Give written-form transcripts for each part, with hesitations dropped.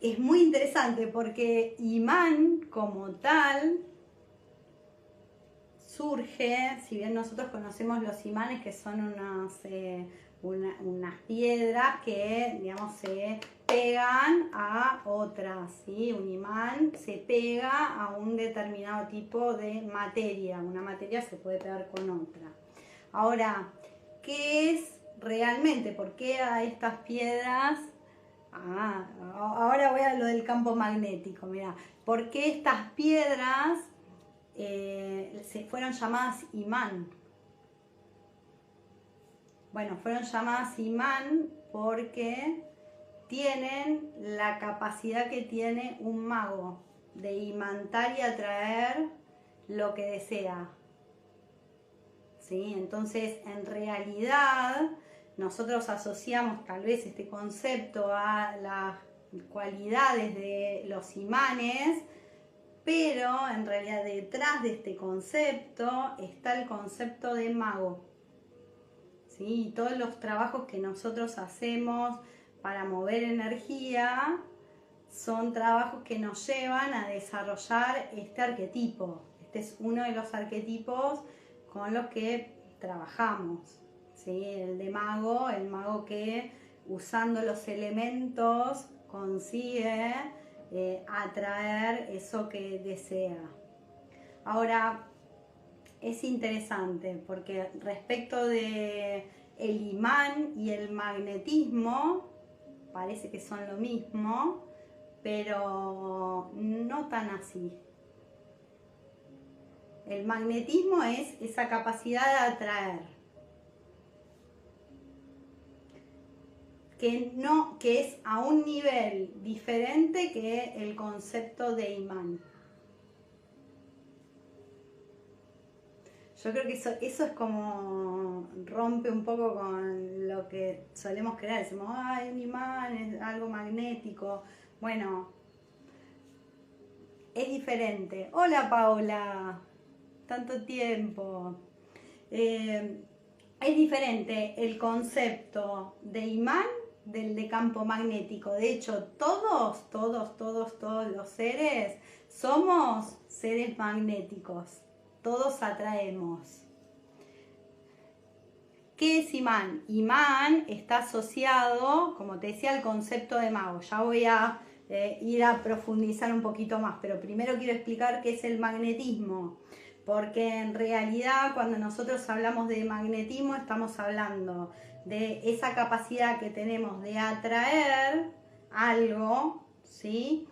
es muy interesante porque imán como tal surge, si bien nosotros conocemos los imanes, que son unas piedras que, digamos, se pegan a otras, ¿sí? Un imán se pega a un determinado tipo de materia, una materia se puede pegar con otra. Ahora, ¿qué es realmente? ¿Por qué a estas piedras? Ahora voy a lo del campo magnético, mira, ¿por qué estas piedras se fueron llamadas imán? Bueno, fueron llamadas imán porque tienen la capacidad que tiene un mago de imantar y atraer lo que desea. ¿Sí? Entonces, en realidad, nosotros asociamos tal vez este concepto a las cualidades de los imanes, pero en realidad detrás de este concepto está el concepto de mago. ¿Sí? Y todos los trabajos que nosotros hacemos para mover energía son trabajos que nos llevan a desarrollar este arquetipo. Este es uno de los arquetipos con los que trabajamos, ¿sí? El de mago, el mago que usando los elementos consigue atraer eso que desea. Ahora, es interesante porque respecto de el imán y el magnetismo, parece que son lo mismo, pero no tan así. El magnetismo es esa capacidad de atraer, que es a un nivel diferente que el concepto de imán. Yo creo que eso es como rompe un poco con lo que solemos creer. Decimos, ay, un imán es algo magnético. Bueno, es diferente. Hola Paula, tanto tiempo. Es diferente el concepto de imán del de campo magnético. De hecho, todos los seres somos seres magnéticos. Todos atraemos. ¿Qué es imán? Imán está asociado, como te decía, al concepto de mago. Ya voy a ir a profundizar un poquito más, pero primero quiero explicar qué es el magnetismo, porque en realidad cuando nosotros hablamos de magnetismo estamos hablando de esa capacidad que tenemos de atraer algo, ¿sí?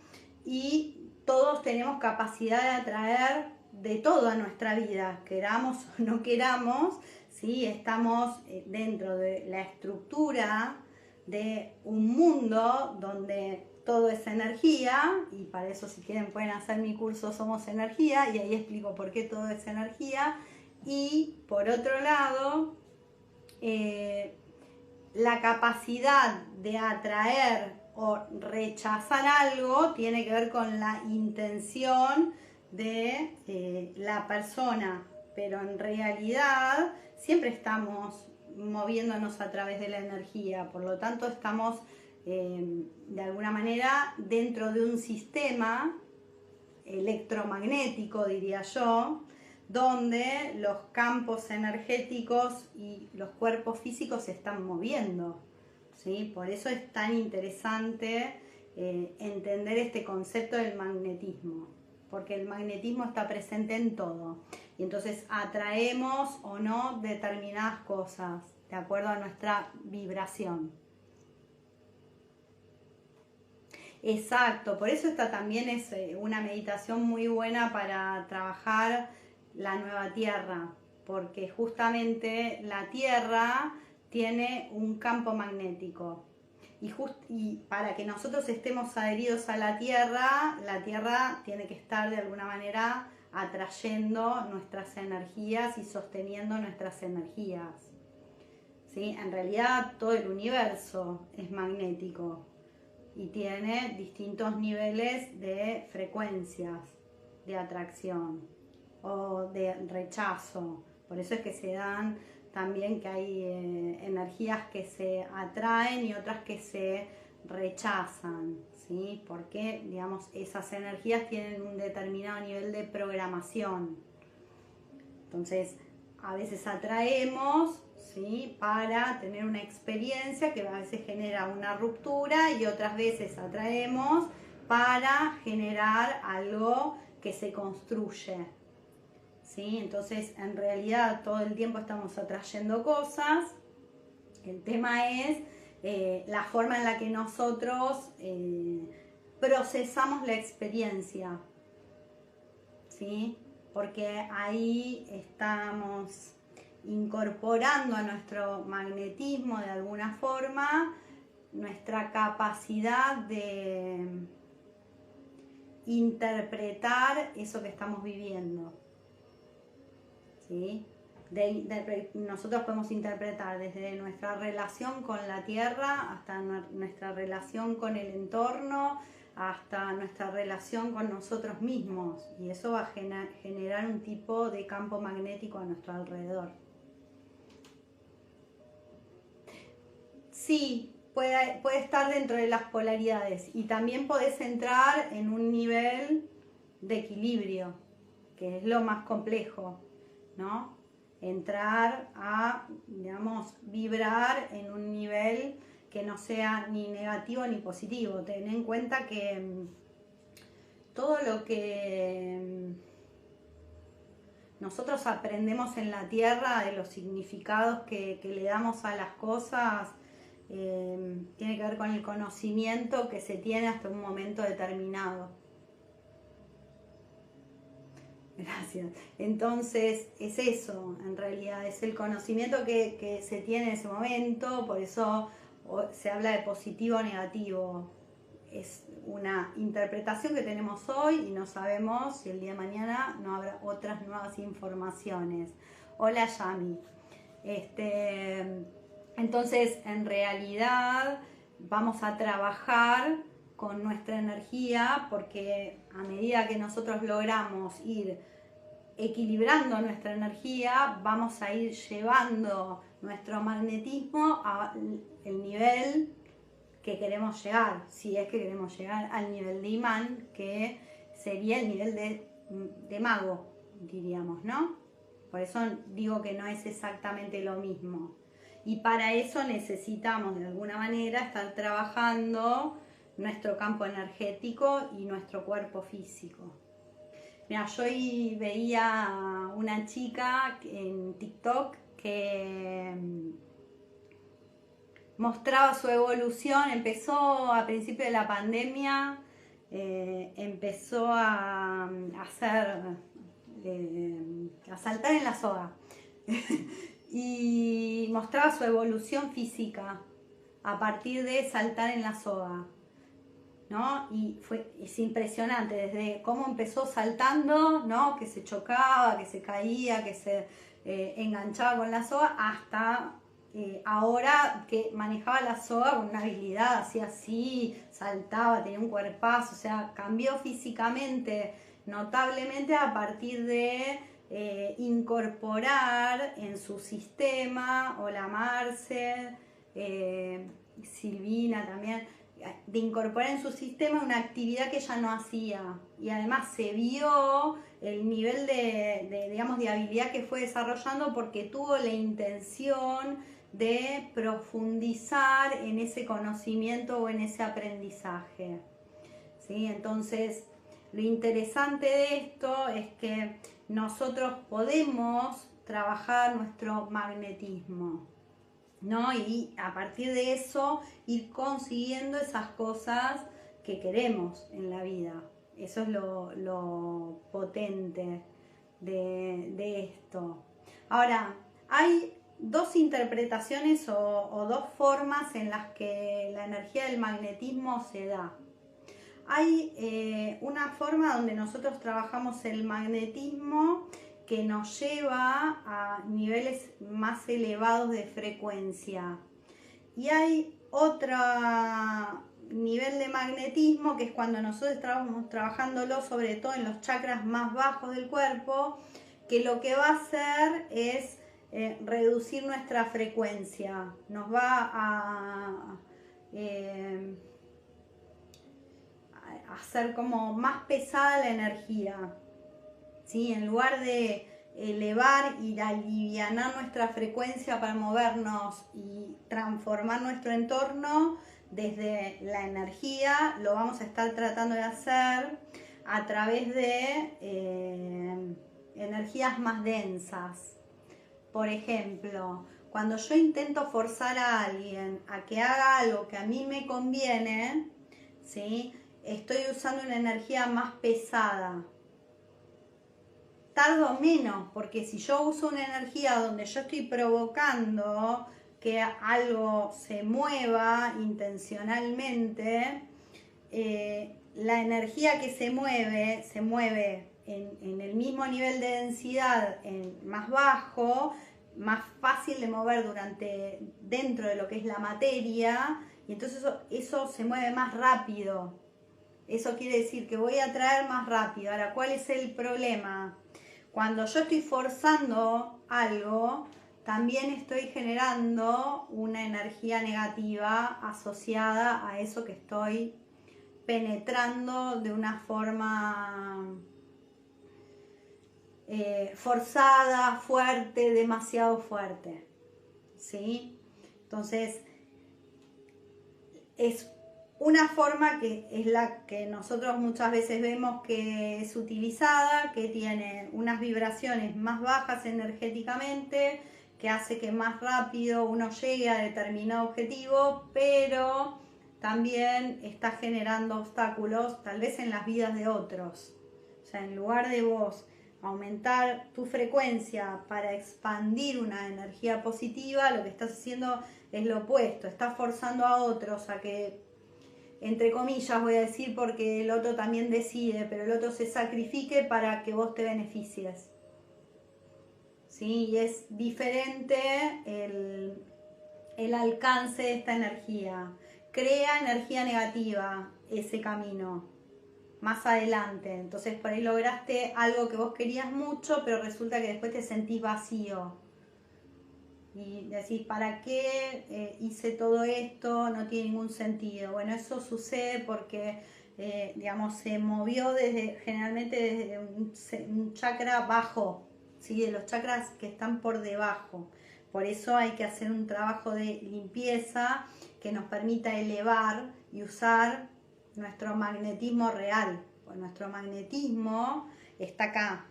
Y todos tenemos capacidad de atraer de todo a nuestra vida, queramos o no queramos, ¿sí? Estamos dentro de la estructura de un mundo donde todo es energía, y para eso si quieren pueden hacer mi curso Somos Energía, y ahí explico por qué todo es energía. Y por otro lado, la capacidad de atraer o rechazar algo tiene que ver con la intención de la persona, pero en realidad siempre estamos moviéndonos a través de la energía, por lo tanto estamos de alguna manera dentro de un sistema electromagnético, diría yo, donde los campos energéticos y los cuerpos físicos se están moviendo, ¿sí? Por eso es tan interesante entender este concepto del magnetismo, porque el magnetismo está presente en todo, y entonces atraemos o no determinadas cosas de acuerdo a nuestra vibración. Exacto, por eso esta también es una meditación muy buena para trabajar la nueva tierra, porque justamente la tierra tiene un campo magnético y para que nosotros estemos adheridos a la tierra tiene que estar de alguna manera atrayendo nuestras energías y sosteniendo nuestras energías, ¿sí? En realidad todo el universo es magnético y tiene distintos niveles de frecuencias de atracción o de rechazo. Por eso es que se dan también que hay energías que se atraen y otras que se rechazan, ¿sí? Porque, digamos, esas energías tienen un determinado nivel de programación. Entonces, a veces atraemos, ¿sí? Para tener una experiencia que a veces genera una ruptura y otras veces atraemos para generar algo que se construye, ¿sí? Entonces, en realidad, todo el tiempo estamos atrayendo cosas. El tema es la forma en la que nosotros procesamos la experiencia, ¿sí? Porque ahí estamos incorporando a nuestro magnetismo de alguna forma nuestra capacidad de interpretar eso que estamos viviendo, ¿sí? Nosotros podemos interpretar desde nuestra relación con la tierra hasta nuestra relación con el entorno, hasta nuestra relación con nosotros mismos, y eso va a generar un tipo de campo magnético a nuestro alrededor. Sí, puede estar dentro de las polaridades, y también podés entrar en un nivel de equilibrio, que es lo más complejo, ¿no? Entrar a, digamos, vibrar en un nivel que no sea ni negativo ni positivo. Ten en cuenta que todo lo que nosotros aprendemos en la Tierra, de los significados que le damos a las cosas, tiene que ver con el conocimiento que se tiene hasta un momento determinado. Gracias. Entonces es eso, en realidad, es el conocimiento que se tiene en ese momento, por eso se habla de positivo o negativo. Es una interpretación que tenemos hoy y no sabemos si el día de mañana no habrá otras nuevas informaciones. Hola Yami. Entonces, en realidad, vamos a trabajar con nuestra energía, porque a medida que nosotros logramos ir equilibrando nuestra energía, vamos a ir llevando nuestro magnetismo al nivel que queremos llegar, si es que queremos llegar al nivel de imán, que sería el nivel de mago, diríamos, ¿no? Por eso digo que no es exactamente lo mismo. Y para eso necesitamos de alguna manera estar trabajando nuestro campo energético y nuestro cuerpo físico. Mira, yo hoy veía una chica en TikTok que mostraba su evolución. Empezó a principio de la pandemia, empezó a hacer, a saltar en la soga y mostraba su evolución física a partir de saltar en la soga, ¿no? Y es impresionante desde cómo empezó saltando, ¿no? Que se chocaba, que se caía, que se enganchaba con la soga, hasta ahora que manejaba la soga con una habilidad, hacía así, saltaba, tenía un cuerpazo, o sea, cambió físicamente notablemente a partir de incorporar en su sistema. Hola Marcel, Silvina también, de incorporar en su sistema una actividad que ella no hacía, y además se vio el nivel digamos, de habilidad que fue desarrollando, porque tuvo la intención de profundizar en ese conocimiento o en ese aprendizaje, ¿sí? Entonces, lo interesante de esto es que nosotros podemos trabajar nuestro magnetismo, ¿no? Y a partir de eso ir consiguiendo esas cosas que queremos en la vida. Eso es lo potente de esto. Ahora, hay dos interpretaciones o dos formas en las que la energía del magnetismo se da. Hay una forma donde nosotros trabajamos el magnetismo que nos lleva a niveles más elevados de frecuencia. Y hay otro nivel de magnetismo que es cuando nosotros estamos trabajándolo sobre todo en los chakras más bajos del cuerpo, que lo que va a hacer es reducir nuestra frecuencia, nos va a hacer como más pesada la energía, ¿sí? En lugar de elevar y alivianar nuestra frecuencia para movernos y transformar nuestro entorno desde la energía, lo vamos a estar tratando de hacer a través de energías más densas. Por ejemplo, cuando yo intento forzar a alguien a que haga algo que a mí me conviene, ¿sí? Estoy usando una energía más pesada. Tardo menos, porque si yo uso una energía donde yo estoy provocando que algo se mueva intencionalmente, la energía que se mueve en el mismo nivel de densidad, más bajo, más fácil de mover dentro de lo que es la materia, y entonces eso se mueve más rápido. Eso quiere decir que voy a traer más rápido. Ahora, ¿cuál es el problema? Cuando yo estoy forzando algo, también estoy generando una energía negativa asociada a eso que estoy penetrando de una forma forzada, fuerte, demasiado fuerte, ¿sí? Entonces, es una forma que es la que nosotros muchas veces vemos que es utilizada, que tiene unas vibraciones más bajas energéticamente, que hace que más rápido uno llegue a determinado objetivo, pero también está generando obstáculos tal vez en las vidas de otros. O sea, en lugar de vos aumentar tu frecuencia para expandir una energía positiva, lo que estás haciendo es lo opuesto, estás forzando a otros a que, entre comillas voy a decir porque el otro también decide, pero el otro se sacrifique para que vos te beneficies. ¿Sí? Y es diferente el alcance de esta energía. Crea energía negativa ese camino más adelante. Entonces por ahí lograste algo que vos querías mucho, pero resulta que después te sentís vacío. Y decís, ¿para qué hice todo esto? No tiene ningún sentido. Bueno, eso sucede porque, digamos, se movió generalmente desde un chakra bajo, ¿sí? De los chakras que están por debajo. Por eso hay que hacer un trabajo de limpieza que nos permita elevar y usar nuestro magnetismo real. Pues nuestro magnetismo está acá,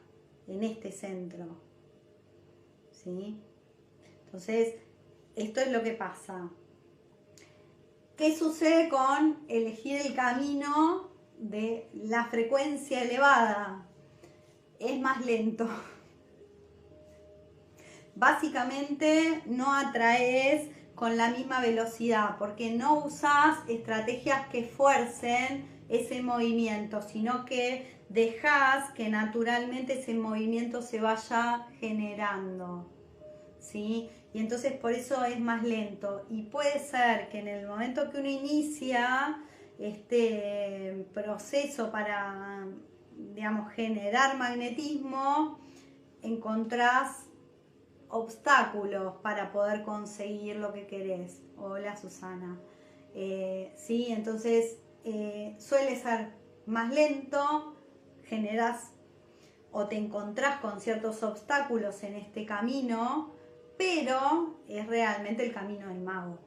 en este centro, ¿sí? Entonces, esto es lo que pasa. ¿Qué sucede con elegir el camino de la frecuencia elevada? Es más lento. Básicamente no atraes con la misma velocidad porque no usas estrategias que fuercen ese movimiento, sino que dejas que naturalmente ese movimiento se vaya generando, ¿sí? Y entonces por eso es más lento. Y puede ser que en el momento que uno inicia este proceso para, digamos, generar magnetismo, encontrás obstáculos para poder conseguir lo que querés. Hola Susana. Sí, entonces suele ser más lento, generas o te encontrás con ciertos obstáculos en este camino, pero es realmente el camino del mago.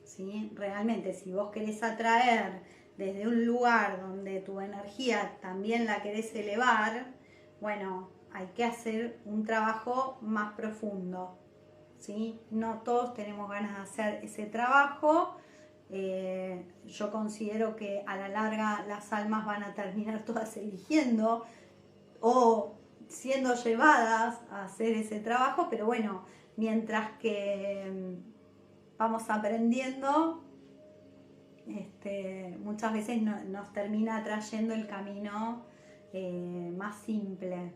¿Sí? Realmente, si vos querés atraer desde un lugar donde tu energía también la querés elevar, bueno, hay que hacer un trabajo más profundo, ¿sí? No todos tenemos ganas de hacer ese trabajo. Yo considero que a la larga las almas van a terminar todas eligiendo o siendo llevadas a hacer ese trabajo, pero bueno, mientras que vamos aprendiendo, muchas veces nos termina atrayendo el camino más simple.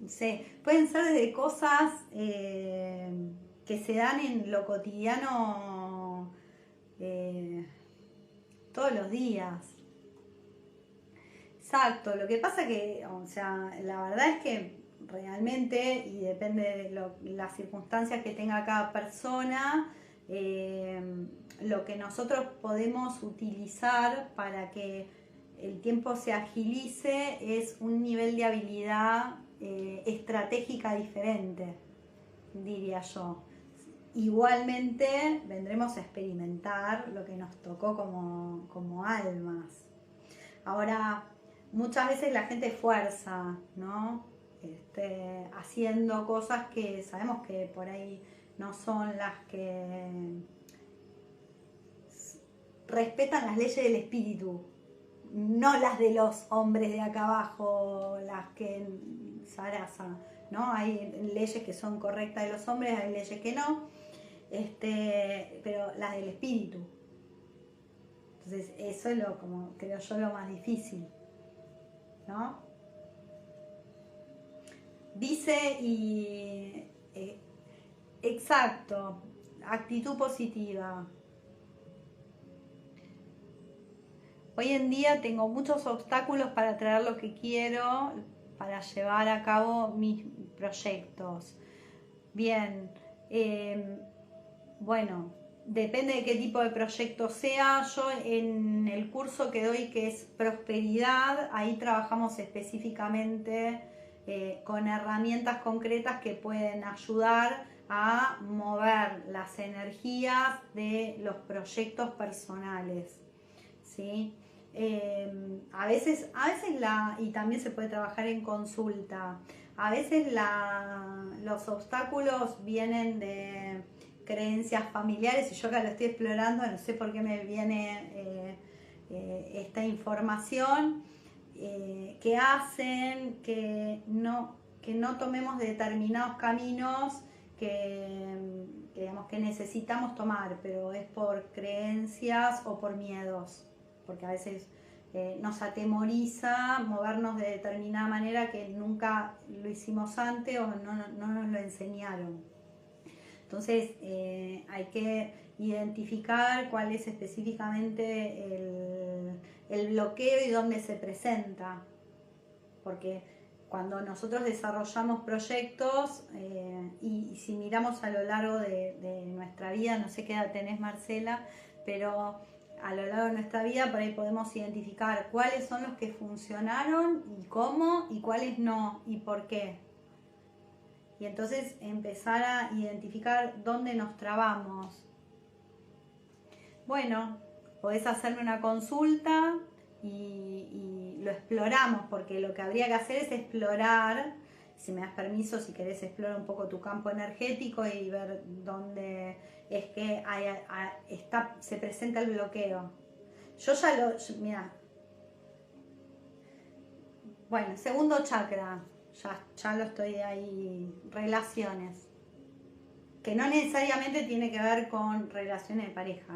Sí, pueden ser desde cosas que se dan en lo cotidiano todos los días. Exacto, lo que pasa que, o sea, la verdad es que realmente, y depende de las circunstancias que tenga cada persona, lo que nosotros podemos utilizar para que el tiempo se agilice es un nivel de habilidad estratégica diferente, diría yo. Igualmente vendremos a experimentar lo que nos tocó como almas. Ahora, muchas veces la gente fuerza, ¿no? Haciendo cosas que sabemos que por ahí no son las que respetan las leyes del espíritu, no las de los hombres de acá abajo, las que Sarasa, ¿no? Hay leyes que son correctas de los hombres, hay leyes que no, pero las del espíritu. Entonces eso es como creo yo lo más difícil, ¿no? Dice exacto, actitud positiva. Hoy en día tengo muchos obstáculos para traer lo que quiero, para llevar a cabo mis proyectos. Bien, bueno, depende de qué tipo de proyecto sea. Yo en el curso que doy, que es prosperidad, ahí trabajamos específicamente con herramientas concretas que pueden ayudar a mover las energías de los proyectos personales, ¿sí? A veces y también se puede trabajar en consulta, a veces los obstáculos vienen de creencias familiares, y yo acá lo estoy explorando, no sé por qué me viene esta información, que hacen que no tomemos determinados caminos digamos que necesitamos tomar, pero es por creencias o por miedos, porque a veces nos atemoriza movernos de determinada manera que nunca lo hicimos antes o no nos lo enseñaron. Entonces hay que identificar cuál es específicamente el bloqueo y dónde se presenta, porque cuando nosotros desarrollamos proyectos y si miramos a lo largo de nuestra vida, no sé qué edad tenés, Marcela, pero a lo largo de nuestra vida por ahí podemos identificar cuáles son los que funcionaron y cómo, y cuáles no y por qué. Y entonces empezar a identificar dónde nos trabamos. Bueno, podés hacerme una consulta y lo exploramos, porque lo que habría que hacer es explorar, si me das permiso, si querés explorar un poco tu campo energético y ver dónde es que se presenta el bloqueo. Mira, bueno, segundo chakra, ya lo estoy ahí, relaciones, que no necesariamente tiene que ver con relaciones de pareja,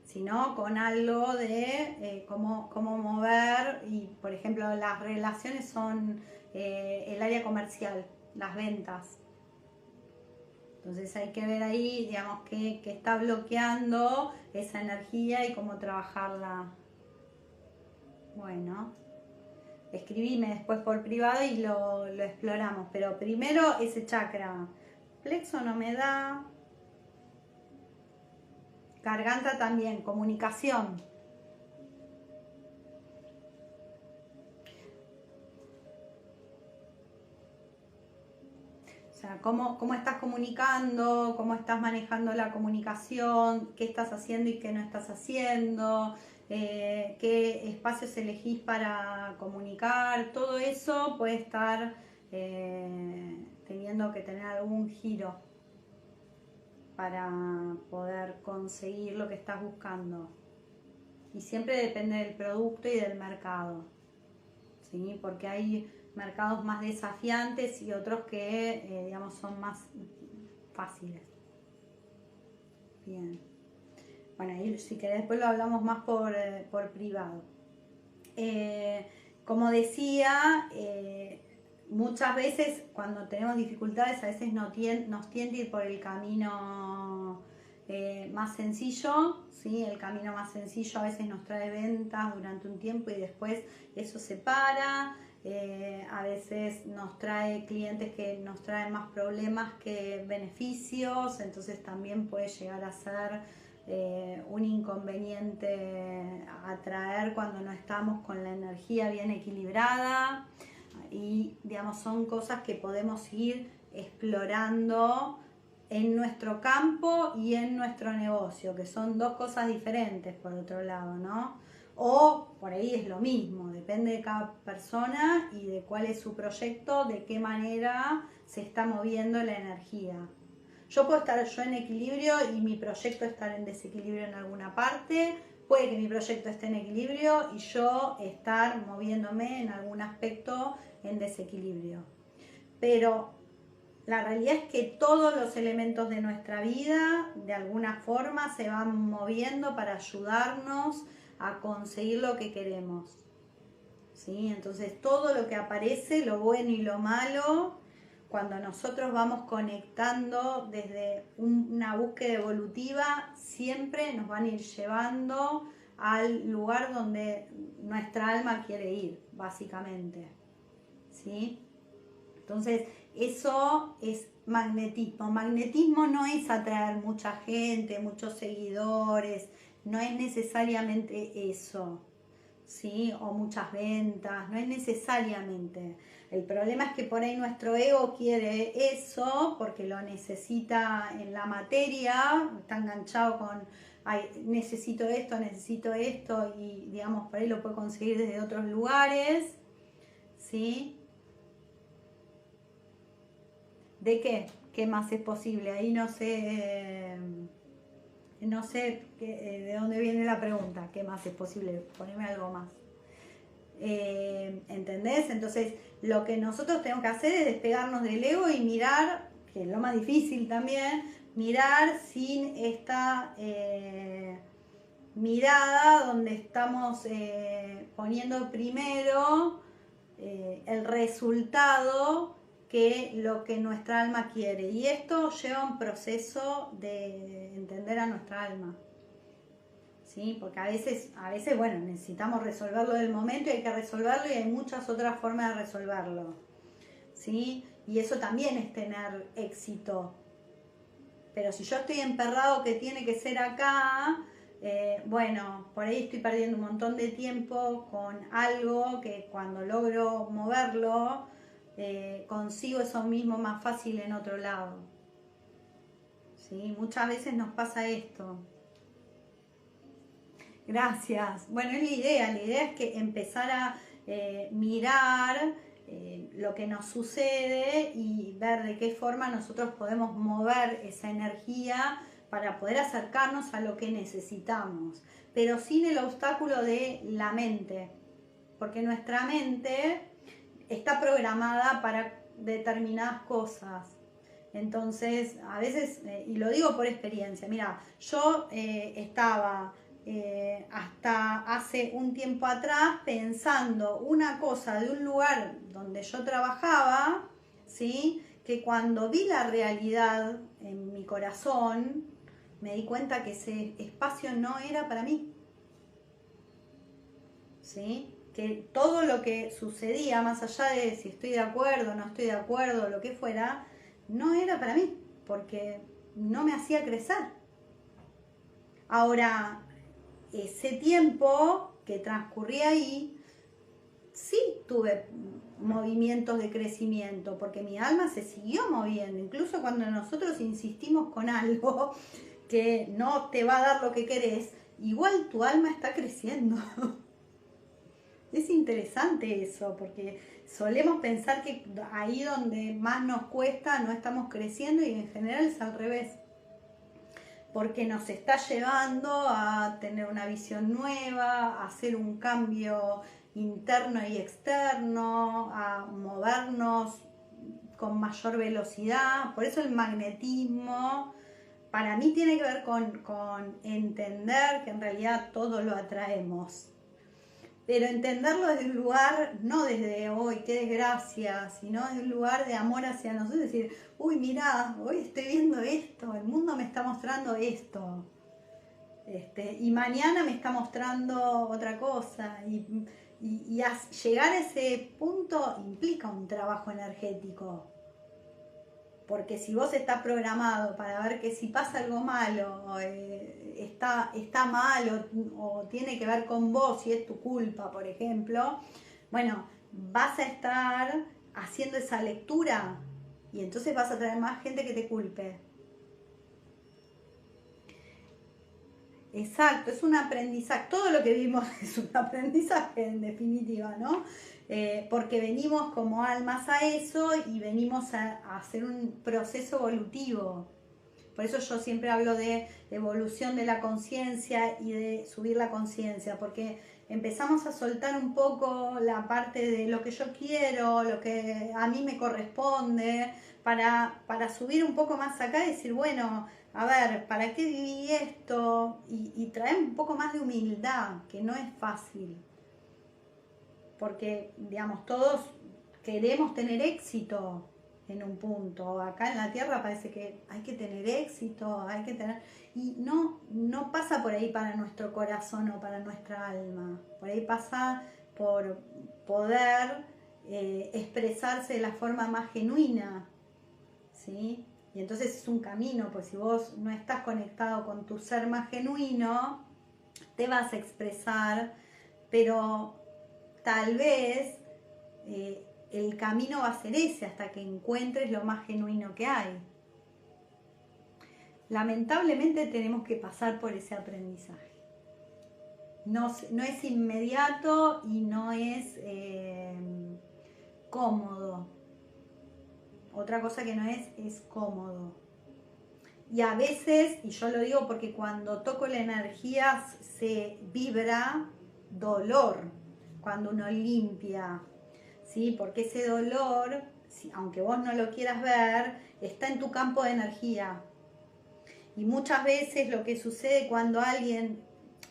sino con algo de cómo mover, y por ejemplo las relaciones son el área comercial, las ventas. Entonces hay que ver ahí, digamos, qué está bloqueando esa energía y cómo trabajarla. Bueno, escribime después por privado y lo exploramos, pero primero ese chakra. Plexo no me da. Garganta también, comunicación. O sea, cómo estás comunicando, cómo estás manejando la comunicación, qué estás haciendo y qué no estás haciendo, qué espacios elegís para comunicar. Todo eso puede estar teniendo que tener algún giro para poder conseguir lo que estás buscando. Y siempre depende del producto y del mercado, ¿sí? Porque hay mercados más desafiantes y otros que, digamos, son más fáciles. Bien. Bueno, y si querés después lo hablamos más por privado. Como decía, muchas veces cuando tenemos dificultades, a veces nos tiende a ir por el camino más sencillo, ¿sí? El camino más sencillo a veces nos trae ventas durante un tiempo y después eso se para. A veces nos trae clientes que nos traen más problemas que beneficios, entonces también puede llegar a ser un inconveniente a traer cuando no estamos con la energía bien equilibrada. Y digamos, son cosas que podemos ir explorando en nuestro campo y en nuestro negocio, que son dos cosas diferentes por otro lado, ¿no? O por ahí es lo mismo, depende de cada persona y de cuál es su proyecto, de qué manera se está moviendo la energía. Yo puedo estar yo en equilibrio y mi proyecto estar en desequilibrio en alguna parte, puede que mi proyecto esté en equilibrio y yo estar moviéndome en algún aspecto en desequilibrio. Pero la realidad es que todos los elementos de nuestra vida de alguna forma se van moviendo para ayudarnos a conseguir lo que queremos. ¿Sí? Entonces todo lo que aparece, lo bueno y lo malo, cuando nosotros vamos conectando desde una búsqueda evolutiva, siempre nos van a ir llevando al lugar donde nuestra alma quiere ir, básicamente. ¿Sí? Entonces, eso es magnetismo. Magnetismo no es atraer mucha gente, muchos seguidores, no es necesariamente eso, ¿sí? O muchas ventas, no es necesariamente. El problema es que por ahí nuestro ego quiere eso porque lo necesita en la materia, está enganchado con, ay, necesito esto, y digamos, por ahí lo puede conseguir desde otros lugares, ¿sí? ¿De qué? ¿Qué más es posible? Ahí no sé de dónde viene la pregunta. ¿Qué más es posible? Poneme algo más. ¿Entendés? Entonces, lo que nosotros tenemos que hacer es despegarnos del ego y mirar, que es lo más difícil también, mirar sin esta mirada donde estamos poniendo primero el resultado que lo que nuestra alma quiere. Y esto lleva un proceso de entender a nuestra alma. ¿Sí? Porque a veces, bueno, necesitamos resolverlo del momento y hay que resolverlo y hay muchas otras formas de resolverlo. ¿Sí? Y eso también es tener éxito. Pero si yo estoy emperrado que tiene que ser acá, bueno, por ahí estoy perdiendo un montón de tiempo con algo que cuando logro moverlo, consigo eso mismo más fácil en otro lado. ¿Sí? Muchas veces nos pasa esto. Gracias. Bueno, es la idea es que empezar a mirar lo que nos sucede y ver de qué forma nosotros podemos mover esa energía para poder acercarnos a lo que necesitamos, pero sin el obstáculo de la mente, porque nuestra mente está programada para determinadas cosas. Entonces, a veces, y lo digo por experiencia, mira, yo estaba hasta hace un tiempo atrás pensando una cosa de un lugar donde yo trabajaba, ¿sí? Que cuando vi la realidad en mi corazón, me di cuenta que ese espacio no era para mí, ¿sí? Que todo lo que sucedía, más allá de si estoy de acuerdo, no estoy de acuerdo, lo que fuera, no era para mí, porque no me hacía crecer. Ahora, ese tiempo que transcurrí ahí, sí tuve movimientos de crecimiento, porque mi alma se siguió moviendo, incluso cuando nosotros insistimos con algo que no te va a dar lo que querés, igual tu alma está creciendo. Es interesante eso, porque solemos pensar que ahí donde más nos cuesta no estamos creciendo y en general es al revés. Porque nos está llevando a tener una visión nueva, a hacer un cambio interno y externo, a movernos con mayor velocidad. Por eso el magnetismo para mí tiene que ver con entender que en realidad todo lo atraemos. Pero entenderlo desde un lugar, no desde hoy, qué desgracia, sino desde un lugar de amor hacia nosotros, decir, uy, mirá, hoy estoy viendo esto, el mundo me está mostrando esto, y mañana me está mostrando otra cosa, y llegar a ese punto implica un trabajo energético, Porque si vos estás programado para ver que si pasa algo malo, está mal o tiene que ver con vos y es tu culpa, por ejemplo, bueno, vas a estar haciendo esa lectura y entonces vas a traer más gente que te culpe. Exacto, es un aprendizaje, todo lo que vimos es un aprendizaje en definitiva, ¿no? Porque venimos como almas a eso y venimos a hacer un proceso evolutivo. Por eso yo siempre hablo de evolución de la conciencia y de subir la conciencia, porque empezamos a soltar un poco la parte de lo que yo quiero, lo que a mí me corresponde, para subir un poco más acá y decir, bueno, a ver, ¿para qué viví esto? Y traer un poco más de humildad, que no es fácil. Porque, digamos, todos queremos tener éxito en un punto. Acá en la Tierra parece que hay que tener éxito, hay que tener... Y no pasa por ahí para nuestro corazón o para nuestra alma. Por ahí pasa por poder expresarse de la forma más genuina, ¿sí? Y entonces es un camino, pues si vos no estás conectado con tu ser más genuino, te vas a expresar, pero tal vez el camino va a ser ese hasta que encuentres lo más genuino que hay. Lamentablemente tenemos que pasar por ese aprendizaje. No es inmediato y no es cómodo. Otra cosa que no es cómodo. Y a veces, y yo lo digo porque cuando toco la energía se vibra dolor, cuando uno limpia, ¿sí? Porque ese dolor, aunque vos no lo quieras ver, está en tu campo de energía. Y muchas veces lo que sucede cuando alguien,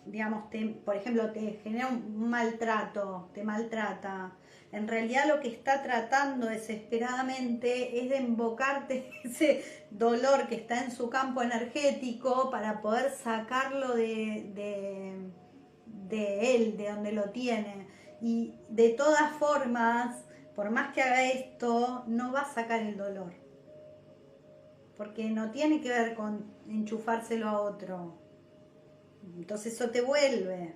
digamos, por ejemplo, te genera un maltrato, te maltrata, en realidad lo que está tratando desesperadamente es de invocarte ese dolor que está en su campo energético para poder sacarlo de él, de donde lo tiene. Y de todas formas, por más que haga esto, no va a sacar el dolor. Porque no tiene que ver con enchufárselo a otro. Entonces eso te vuelve.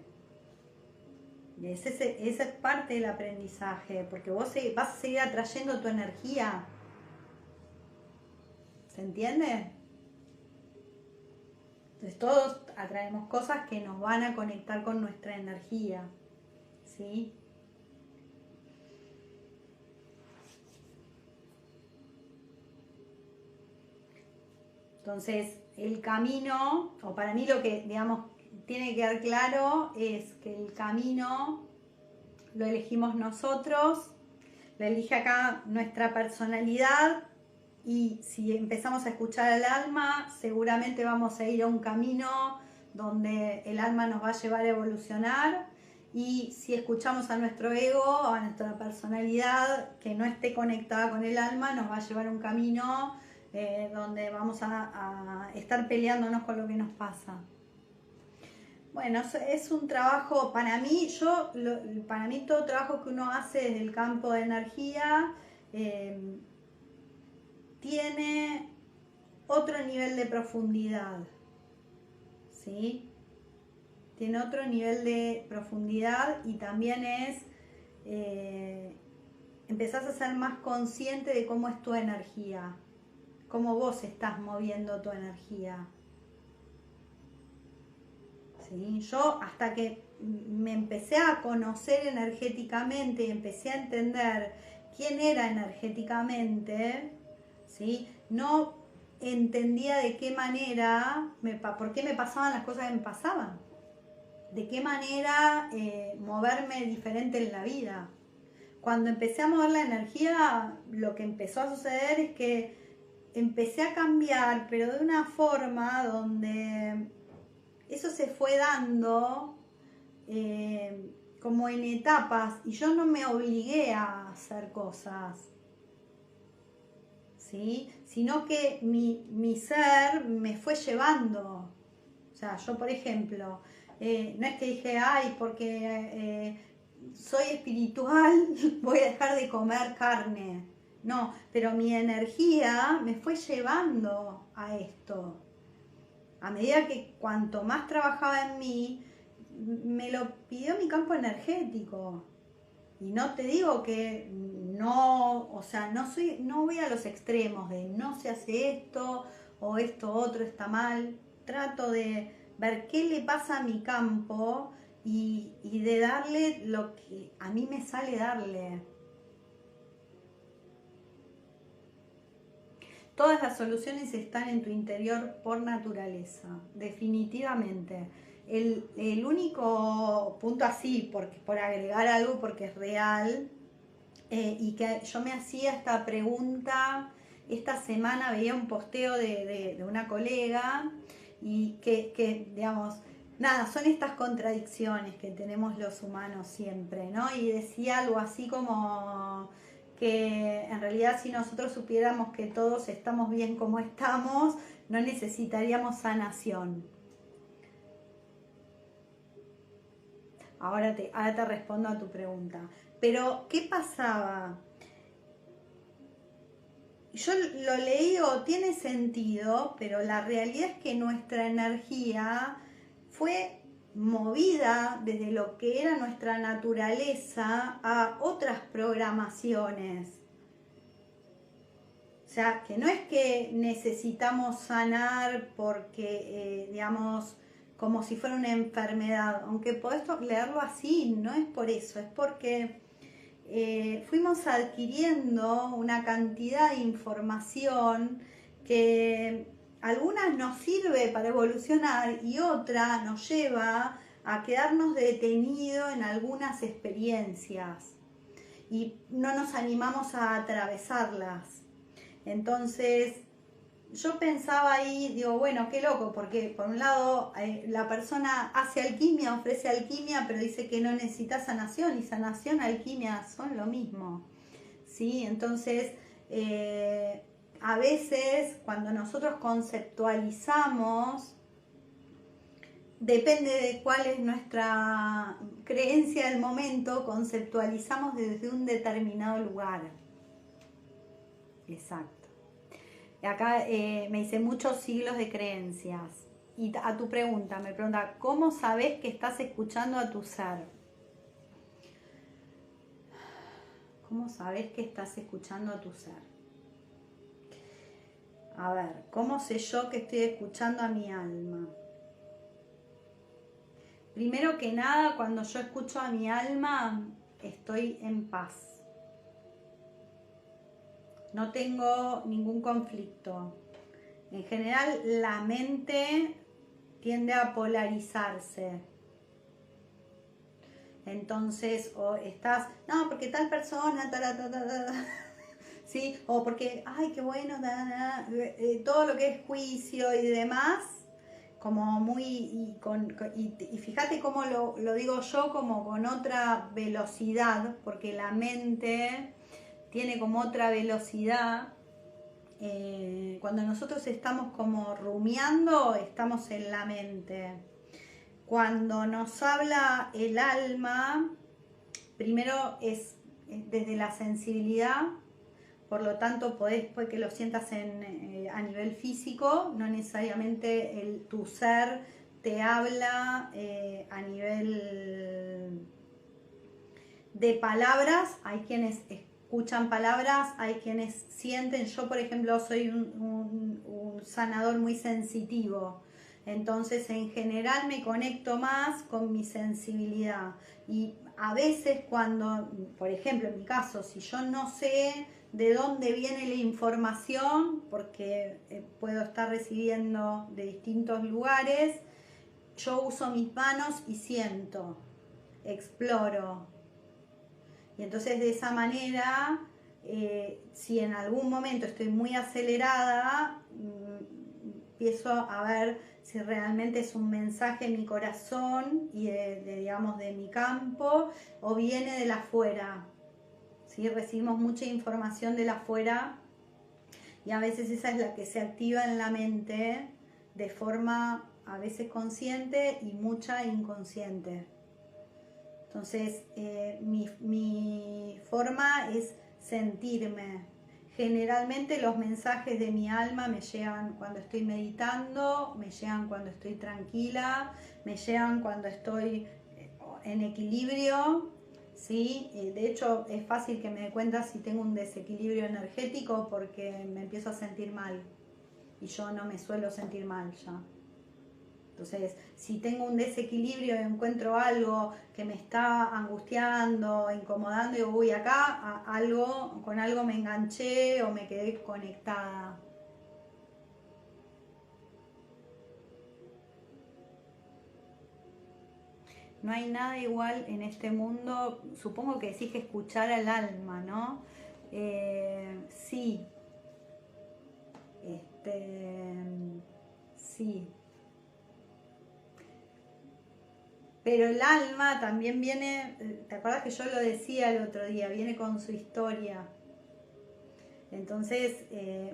Y esa es parte del aprendizaje, porque vos vas a seguir atrayendo tu energía. ¿Se entiende? Entonces todos atraemos cosas que nos van a conectar con nuestra energía. ¿Sí? Entonces, el camino, o para mí lo que, digamos, tiene que quedar claro es que el camino lo elegimos nosotros, lo elige acá nuestra personalidad y si empezamos a escuchar al alma, seguramente vamos a ir a un camino donde el alma nos va a llevar a evolucionar y si escuchamos a nuestro ego o a nuestra personalidad que no esté conectada con el alma, nos va a llevar a un camino donde vamos a estar peleándonos con lo que nos pasa. Bueno, es un trabajo, para mí todo trabajo que uno hace desde el campo de energía tiene otro nivel de profundidad, ¿sí? Tiene otro nivel de profundidad y también empezás a ser más consciente de cómo es tu energía, cómo vos estás moviendo tu energía. ¿Sí? Yo hasta que me empecé a conocer energéticamente y empecé a entender quién era energéticamente, ¿sí? No entendía de qué manera, por qué me pasaban las cosas que me pasaban, de qué manera moverme diferente en la vida. Cuando empecé a mover la energía, lo que empezó a suceder es que empecé a cambiar, pero de una forma donde eso se fue dando como en etapas y yo no me obligué a hacer cosas, ¿sí? Sino que mi ser me fue llevando. O sea, yo por ejemplo, no es que dije, ay, porque soy espiritual, voy a dejar de comer carne. No, pero mi energía me fue llevando a esto. A medida que cuanto más trabajaba en mí, me lo pidió mi campo energético. Y no te digo que no, o sea, no voy a los extremos de no se hace esto o esto otro está mal. Trato de ver qué le pasa a mi campo y de darle lo que a mí me sale darle. Todas las soluciones están en tu interior por naturaleza, definitivamente. El único punto así, por agregar algo, porque es real, y que yo me hacía esta pregunta, esta semana veía un posteo de una colega, y digamos, nada, son estas contradicciones que tenemos los humanos siempre, ¿no? Y decía algo así como que en realidad si nosotros supiéramos que todos estamos bien como estamos, no necesitaríamos sanación. Ahora te respondo a tu pregunta. Pero, ¿qué pasaba? Yo lo leí, o tiene sentido, pero la realidad es que nuestra energía fue movida desde lo que era nuestra naturaleza a otras programaciones. O sea, que no es que necesitamos sanar porque, digamos, como si fuera una enfermedad, aunque podés leerlo así, no es por eso, es porque fuimos adquiriendo una cantidad de información que algunas nos sirve para evolucionar y otra nos lleva a quedarnos detenidos en algunas experiencias y no nos animamos a atravesarlas. Entonces, yo pensaba ahí, digo, bueno, qué loco, porque por un lado la persona hace alquimia, ofrece alquimia, pero dice que no necesita sanación, y sanación, alquimia son lo mismo, ¿sí? Entonces, a veces cuando nosotros conceptualizamos, depende de cuál es nuestra creencia del momento, conceptualizamos desde un determinado lugar. Exacto. Acá me dice muchos siglos de creencias. Y a tu pregunta, me pregunta, ¿cómo sabes que estás escuchando a tu ser? ¿Cómo sabes que estás escuchando a tu ser? A ver, ¿cómo sé yo que estoy escuchando a mi alma? Primero que nada, cuando yo escucho a mi alma, estoy en paz. No tengo ningún conflicto. En general, la mente tiende a polarizarse. Entonces, o estás, no, porque tal persona, ¿sí? O porque, ay, qué bueno, todo lo que es juicio y demás, como muy, y fíjate cómo lo digo yo, como con otra velocidad, porque la mente tiene como otra velocidad. Cuando nosotros estamos como rumiando, estamos en la mente. Cuando nos habla el alma, primero es desde la sensibilidad, por lo tanto puede que lo sientas a nivel físico, no necesariamente tu ser te habla a nivel de palabras. Hay quienes escuchan palabras, hay quienes sienten. Yo, por ejemplo, soy un sanador muy sensitivo. Entonces, en general me conecto más con mi sensibilidad. Y a veces cuando, por ejemplo, en mi caso, si yo no sé de dónde viene la información, porque puedo estar recibiendo de distintos lugares, yo uso mis manos y siento, exploro. Y entonces de esa manera, si en algún momento estoy muy acelerada, empiezo a ver si realmente es un mensaje en mi corazón y digamos, de mi campo, o viene de la afuera. ¿Sí? Recibimos mucha información de la afuera y a veces esa es la que se activa en la mente de forma a veces consciente y mucha inconsciente. Entonces, mi forma es sentirme. Generalmente los mensajes de mi alma me llegan cuando estoy meditando, me llegan cuando estoy tranquila, me llegan cuando estoy en equilibrio, ¿sí? De hecho, es fácil que me dé cuenta si tengo un desequilibrio energético porque me empiezo a sentir mal y yo no me suelo sentir mal ya. Entonces, si tengo un desequilibrio y encuentro algo que me está angustiando, incomodando, digo, uy, acá con algo me enganché o me quedé conectada. No hay nada igual en este mundo, supongo que decís que escuchar al alma, ¿no? Sí. Sí. Pero el alma también viene, ¿te acuerdas que yo lo decía el otro día? Viene con su historia. Entonces,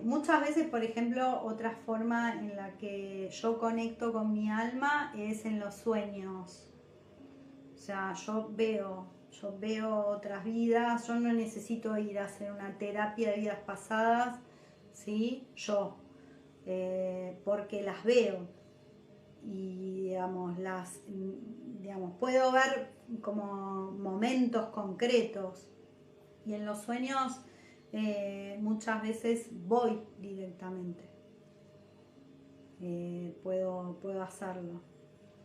muchas veces, por ejemplo, otra forma en la que yo conecto con mi alma es en los sueños. O sea, yo veo otras vidas, yo no necesito ir a hacer una terapia de vidas pasadas, ¿sí? Porque las veo y digamos, puedo ver como momentos concretos y en los sueños muchas veces voy directamente, puedo hacerlo,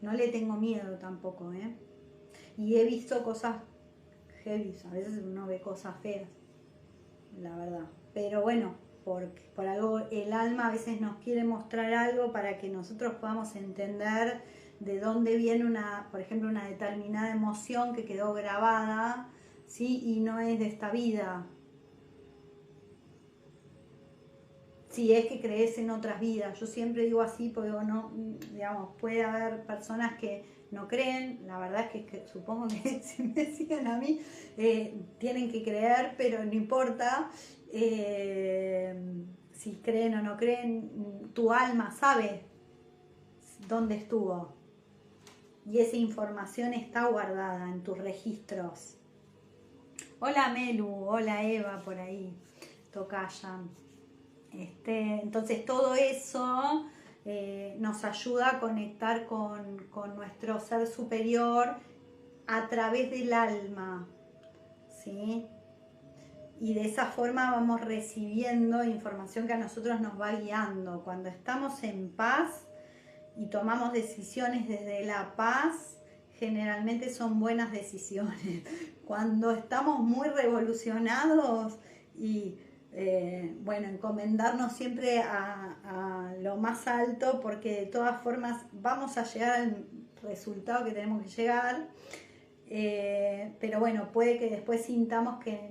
no le tengo miedo tampoco, y he visto cosas heavy, a veces uno ve cosas feas, la verdad, pero bueno, por algo el alma a veces nos quiere mostrar algo para que nosotros podamos entender de dónde viene por ejemplo, una determinada emoción que quedó grabada, ¿sí? Y no es de esta vida. Si es que crees en otras vidas, yo siempre digo así porque no, digamos, puede haber personas que no creen, la verdad es que supongo que si me siguen a mí tienen que creer, pero no importa. Si creen o no creen, tu alma sabe dónde estuvo y esa información está guardada en tus registros. Hola Melu, hola Eva por ahí, tocaya. Entonces todo eso nos ayuda a conectar con nuestro ser superior a través del alma, ¿sí? Y de esa forma vamos recibiendo información que a nosotros nos va guiando. Cuando estamos en paz y tomamos decisiones desde la paz, generalmente son buenas decisiones. Cuando estamos muy revolucionados y bueno, encomendarnos siempre a lo más alto, porque de todas formas vamos a llegar al resultado que tenemos que llegar, pero bueno, puede que después sintamos que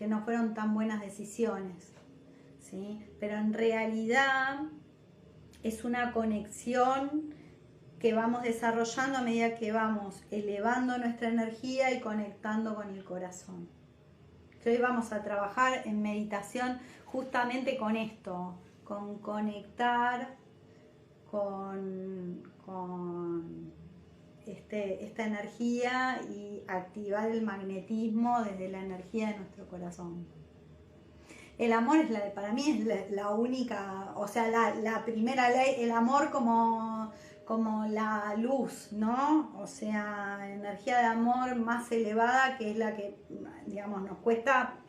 no fueron tan buenas decisiones, ¿sí? Pero en realidad es una conexión que vamos desarrollando a medida que vamos elevando nuestra energía y conectando con el corazón. Que hoy vamos a trabajar en meditación justamente con esto, con conectar con esta energía y activar el magnetismo desde la energía de nuestro corazón. El amor para mí es la única, o sea, la primera ley, el amor como la luz, ¿no? O sea, energía de amor más elevada, que es la que, digamos, nos cuesta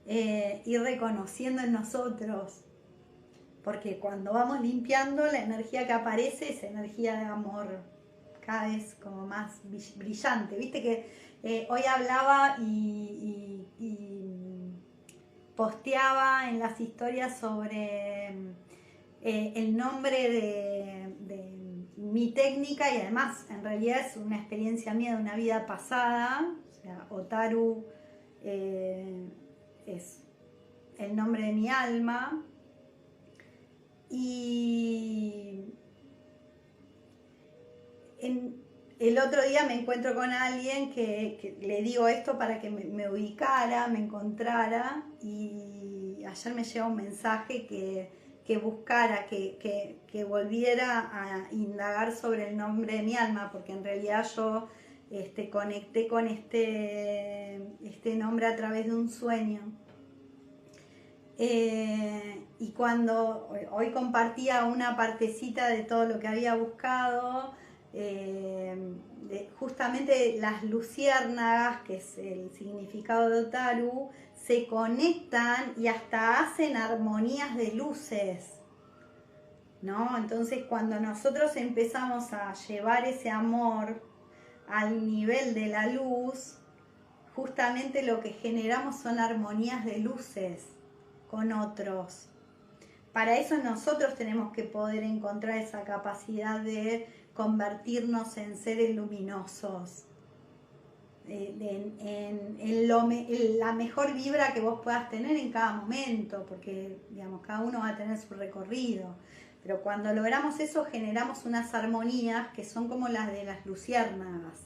ir reconociendo en nosotros. Porque cuando vamos limpiando, la energía que aparece es energía de amor, cada vez como más brillante. Viste que hoy hablaba y posteaba en las historias sobre el nombre de mi técnica, y además en realidad es una experiencia mía de una vida pasada. O sea, Otaru es el nombre de mi alma, y el otro día me encuentro con alguien que le digo esto para que me ubicara, me encontrara, y ayer me llega un mensaje que buscara, que volviera a indagar sobre el nombre de mi alma, porque en realidad yo conecté con este nombre a través de un sueño. Y cuando hoy compartía una partecita de todo lo que había buscado, justamente las luciérnagas, que es el significado de Otaru, se conectan y hasta hacen armonías de luces, ¿no? Entonces cuando nosotros empezamos a llevar ese amor al nivel de la luz, justamente lo que generamos son armonías de luces con otros. Para eso nosotros tenemos que poder encontrar esa capacidad de convertirnos en seres luminosos, en la mejor vibra que vos puedas tener en cada momento, porque digamos, cada uno va a tener su recorrido. Pero cuando logramos eso generamos unas armonías que son como las de las luciérnagas.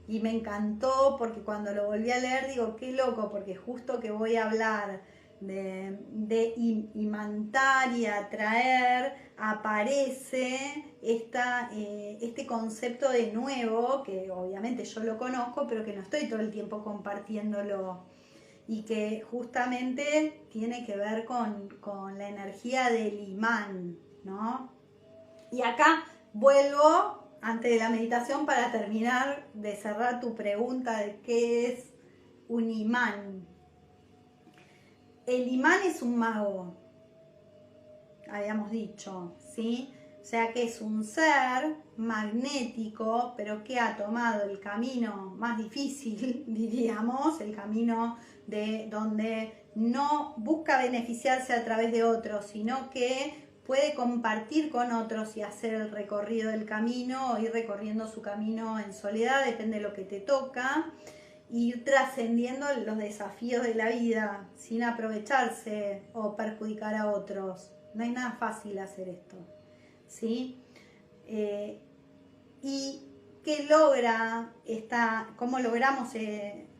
Y me encantó porque cuando lo volví a leer digo, qué loco, porque justo que voy a hablar de imantar y atraer, aparece este concepto de nuevo, que obviamente yo lo conozco, pero que no estoy todo el tiempo compartiéndolo, y que justamente tiene que ver con la energía del imán, ¿no? Y acá vuelvo antes de la meditación para terminar de cerrar tu pregunta de qué es un imán. El imán es un mago, habíamos dicho, ¿sí? O sea que es un ser magnético, pero que ha tomado el camino más difícil, diríamos, el camino de donde no busca beneficiarse a través de otros, sino que puede compartir con otros y hacer el recorrido del camino o ir recorriendo su camino en soledad, depende de lo que te toca, ir trascendiendo los desafíos de la vida sin aprovecharse o perjudicar a otros. No hay nada fácil hacer esto, ¿sí? ¿Y qué logra cómo logramos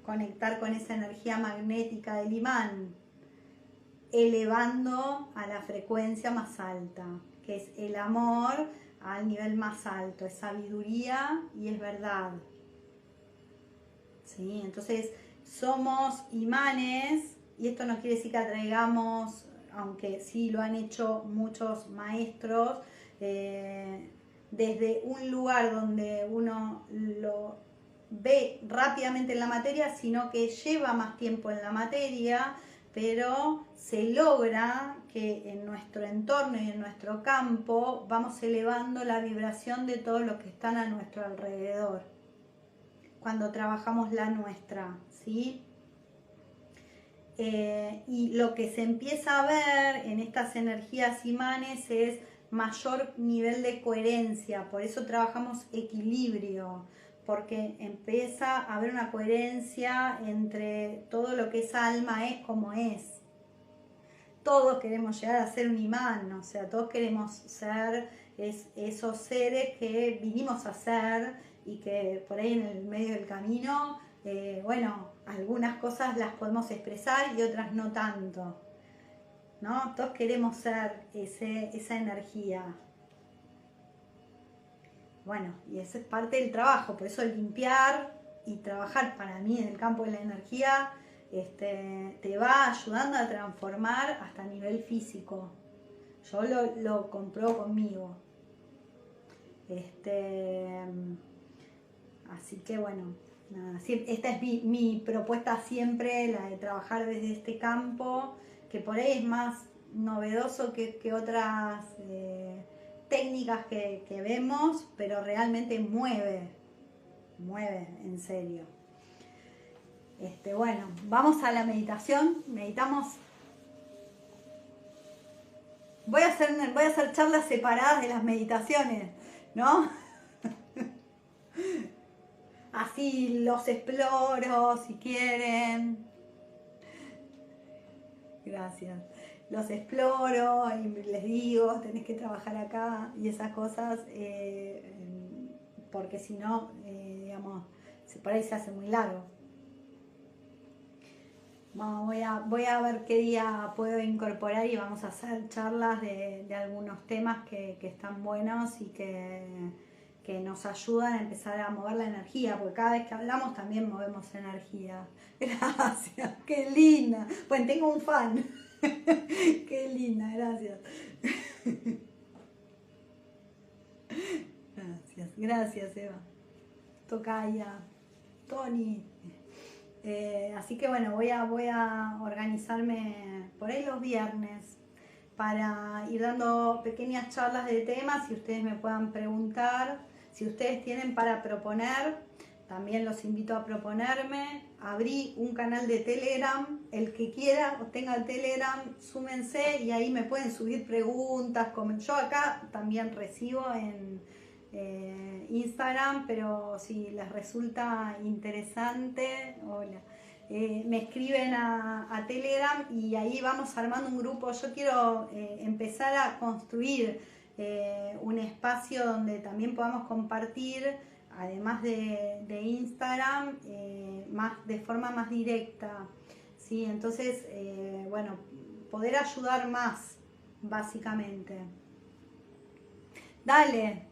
conectar con esa energía magnética del imán? Elevando a la frecuencia más alta, que es el amor al nivel más alto, es sabiduría y es verdad. ¿Sí? Entonces somos imanes, y esto no quiere decir que atraigamos, aunque sí lo han hecho muchos maestros, desde un lugar donde uno lo ve rápidamente en la materia, sino que lleva más tiempo en la materia, pero se logra que en nuestro entorno y en nuestro campo vamos elevando la vibración de todos los que están a nuestro alrededor cuando trabajamos la nuestra, ¿sí? Y lo que se empieza a ver en estas energías imanes es mayor nivel de coherencia, por eso trabajamos equilibrio, porque empieza a haber una coherencia entre todo lo que es alma es como es. Todos queremos llegar a ser un imán, o sea, todos queremos ser esos seres que vinimos a ser y que por ahí en el medio del camino, bueno, algunas cosas las podemos expresar y otras no tanto, ¿no? Todos queremos ser esa energía. Bueno, y eso es parte del trabajo, por eso limpiar y trabajar para mí en el campo de la energía te va ayudando a transformar hasta a nivel físico. Yo lo compruebo conmigo. Así que bueno, nada, esta es mi propuesta siempre, la de trabajar desde este campo, que por ahí es más novedoso que otras técnicas que vemos, pero realmente mueve en serio. Bueno, vamos a la meditación, meditamos. Voy a hacer charlas separadas de las meditaciones, ¿no? Así los exploro si quieren. Gracias. Los exploro y les digo, tenés que trabajar acá y esas cosas, porque si no, digamos, por ahí se hace muy largo. Voy a ver qué día puedo incorporar y vamos a hacer charlas de algunos temas que están buenos y que nos ayudan a empezar a mover la energía, porque cada vez que hablamos también movemos energía. Gracias, qué linda. Bueno, tengo un fan. Qué linda, gracias. Gracias Eva. Tocaya, Tony. Así que bueno, voy a organizarme por ahí los viernes para ir dando pequeñas charlas de temas y ustedes me puedan preguntar. Si ustedes tienen para proponer, también los invito a proponerme. Abrí un canal de Telegram, el que quiera o tenga el Telegram, súmense y ahí me pueden subir preguntas. Yo acá también recibo en Instagram, pero si les resulta interesante, hola, me escriben a Telegram y ahí vamos armando un grupo. Yo quiero empezar a construir un espacio donde también podamos compartir, además de Instagram, de forma más directa, ¿sí? Entonces, bueno, poder ayudar más, básicamente. Dale,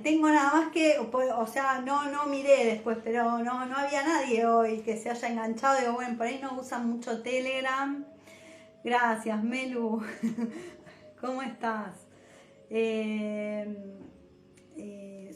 tengo nada más que, o sea, no miré después, pero no había nadie hoy que se haya enganchado. Digo, bueno, por ahí no usan mucho Telegram. Gracias, Melu. ¿Cómo estás?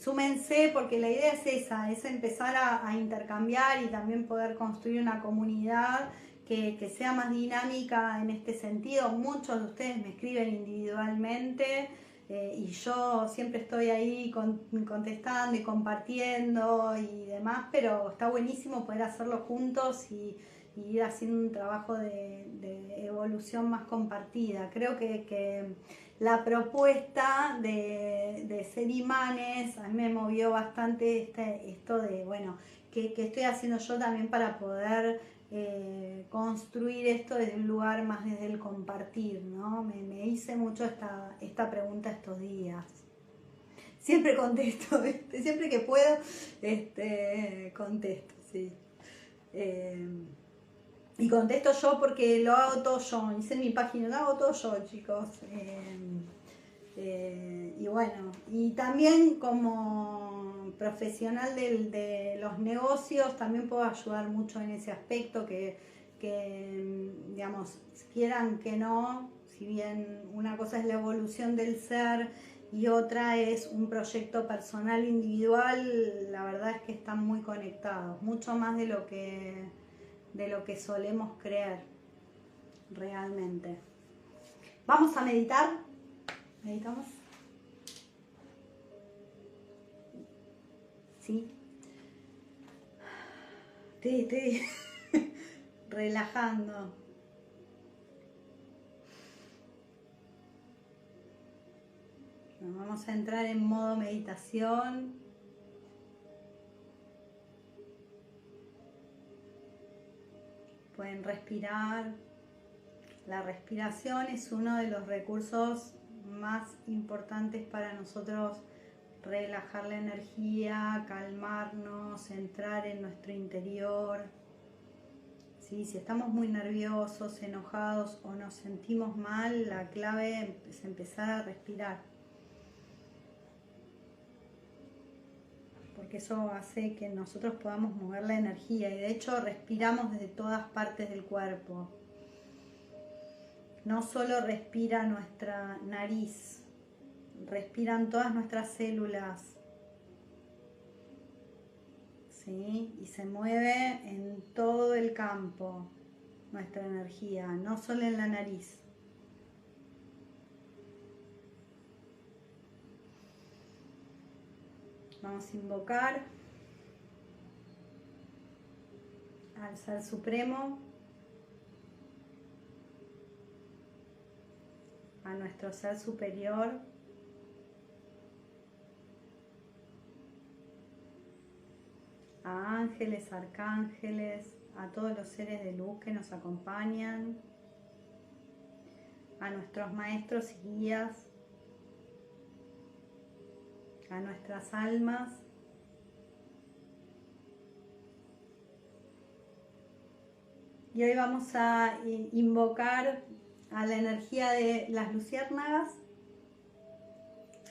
Súmense porque la idea es esa, es empezar a intercambiar y también poder construir una comunidad que sea más dinámica en este sentido. Muchos de ustedes me escriben individualmente y yo siempre estoy ahí contestando y compartiendo y demás, pero está buenísimo poder hacerlo juntos y ir haciendo un trabajo de evolución más compartida. Creo que la propuesta de ser imanes a mí me movió bastante esto de, bueno, que estoy haciendo yo también para poder construir esto desde un lugar más desde el compartir, ¿no? Me hice mucho esta pregunta estos días. Siempre contesto, siempre que puedo, contesto, sí. Y contesto yo porque lo hago todo yo, hice mi página, lo hago todo yo, chicos. Y bueno, y también como profesional de los negocios, también puedo ayudar mucho en ese aspecto que digamos, quieran que no, si bien una cosa es la evolución del ser y otra es un proyecto personal individual, la verdad es que están muy conectados, mucho más de lo que solemos creer realmente. Vamos a meditar. ¿Meditamos? Sí. Estoy relajando. Vamos a entrar en modo meditación. Pueden respirar. La respiración es uno de los recursos más importantes para nosotros, relajar la energía, calmarnos, entrar en nuestro interior. ¿Sí? Si estamos muy nerviosos, enojados o nos sentimos mal, la clave es empezar a respirar. Porque eso hace que nosotros podamos mover la energía y de hecho respiramos desde todas partes del cuerpo. No solo respira nuestra nariz, respiran todas nuestras células, ¿sí? Y se mueve en todo el campo nuestra energía, no solo en la nariz. Vamos a invocar al Ser Supremo, a nuestro Ser Superior, a ángeles, arcángeles, a todos los seres de luz que nos acompañan, a nuestros maestros y guías, a nuestras almas. Y hoy vamos a invocar a la energía de las luciérnagas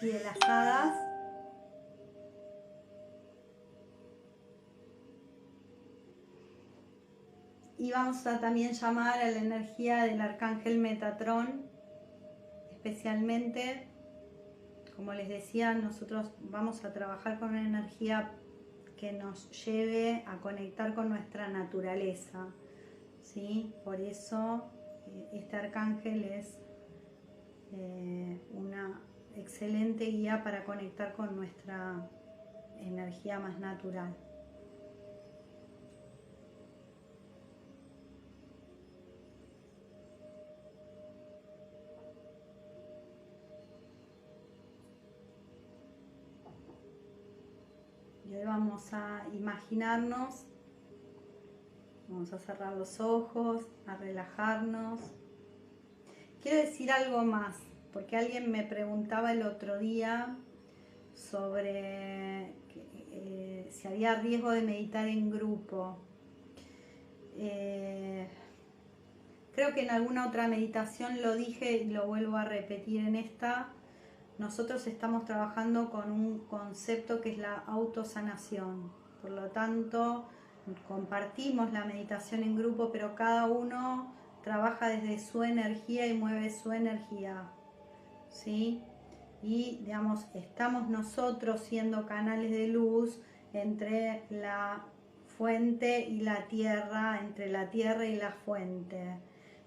y de las hadas. Y vamos a también llamar a la energía del arcángel Metatrón, especialmente, como les decía, nosotros vamos a trabajar con una energía que nos lleve a conectar con nuestra naturaleza, ¿sí? Por eso este arcángel es una excelente guía para conectar con nuestra energía más natural. Y hoy vamos a imaginarnos, vamos a cerrar los ojos, a relajarnos. Quiero decir algo más, porque alguien me preguntaba el otro día sobre si había riesgo de meditar en grupo. Creo que en alguna otra meditación lo dije y lo vuelvo a repetir en esta. Nosotros estamos trabajando con un concepto que es la autosanación. Por lo tanto, compartimos la meditación en grupo, pero cada uno trabaja desde su energía y mueve su energía, ¿sí? Y, digamos, estamos nosotros siendo canales de luz entre la fuente y la tierra, entre la tierra y la fuente.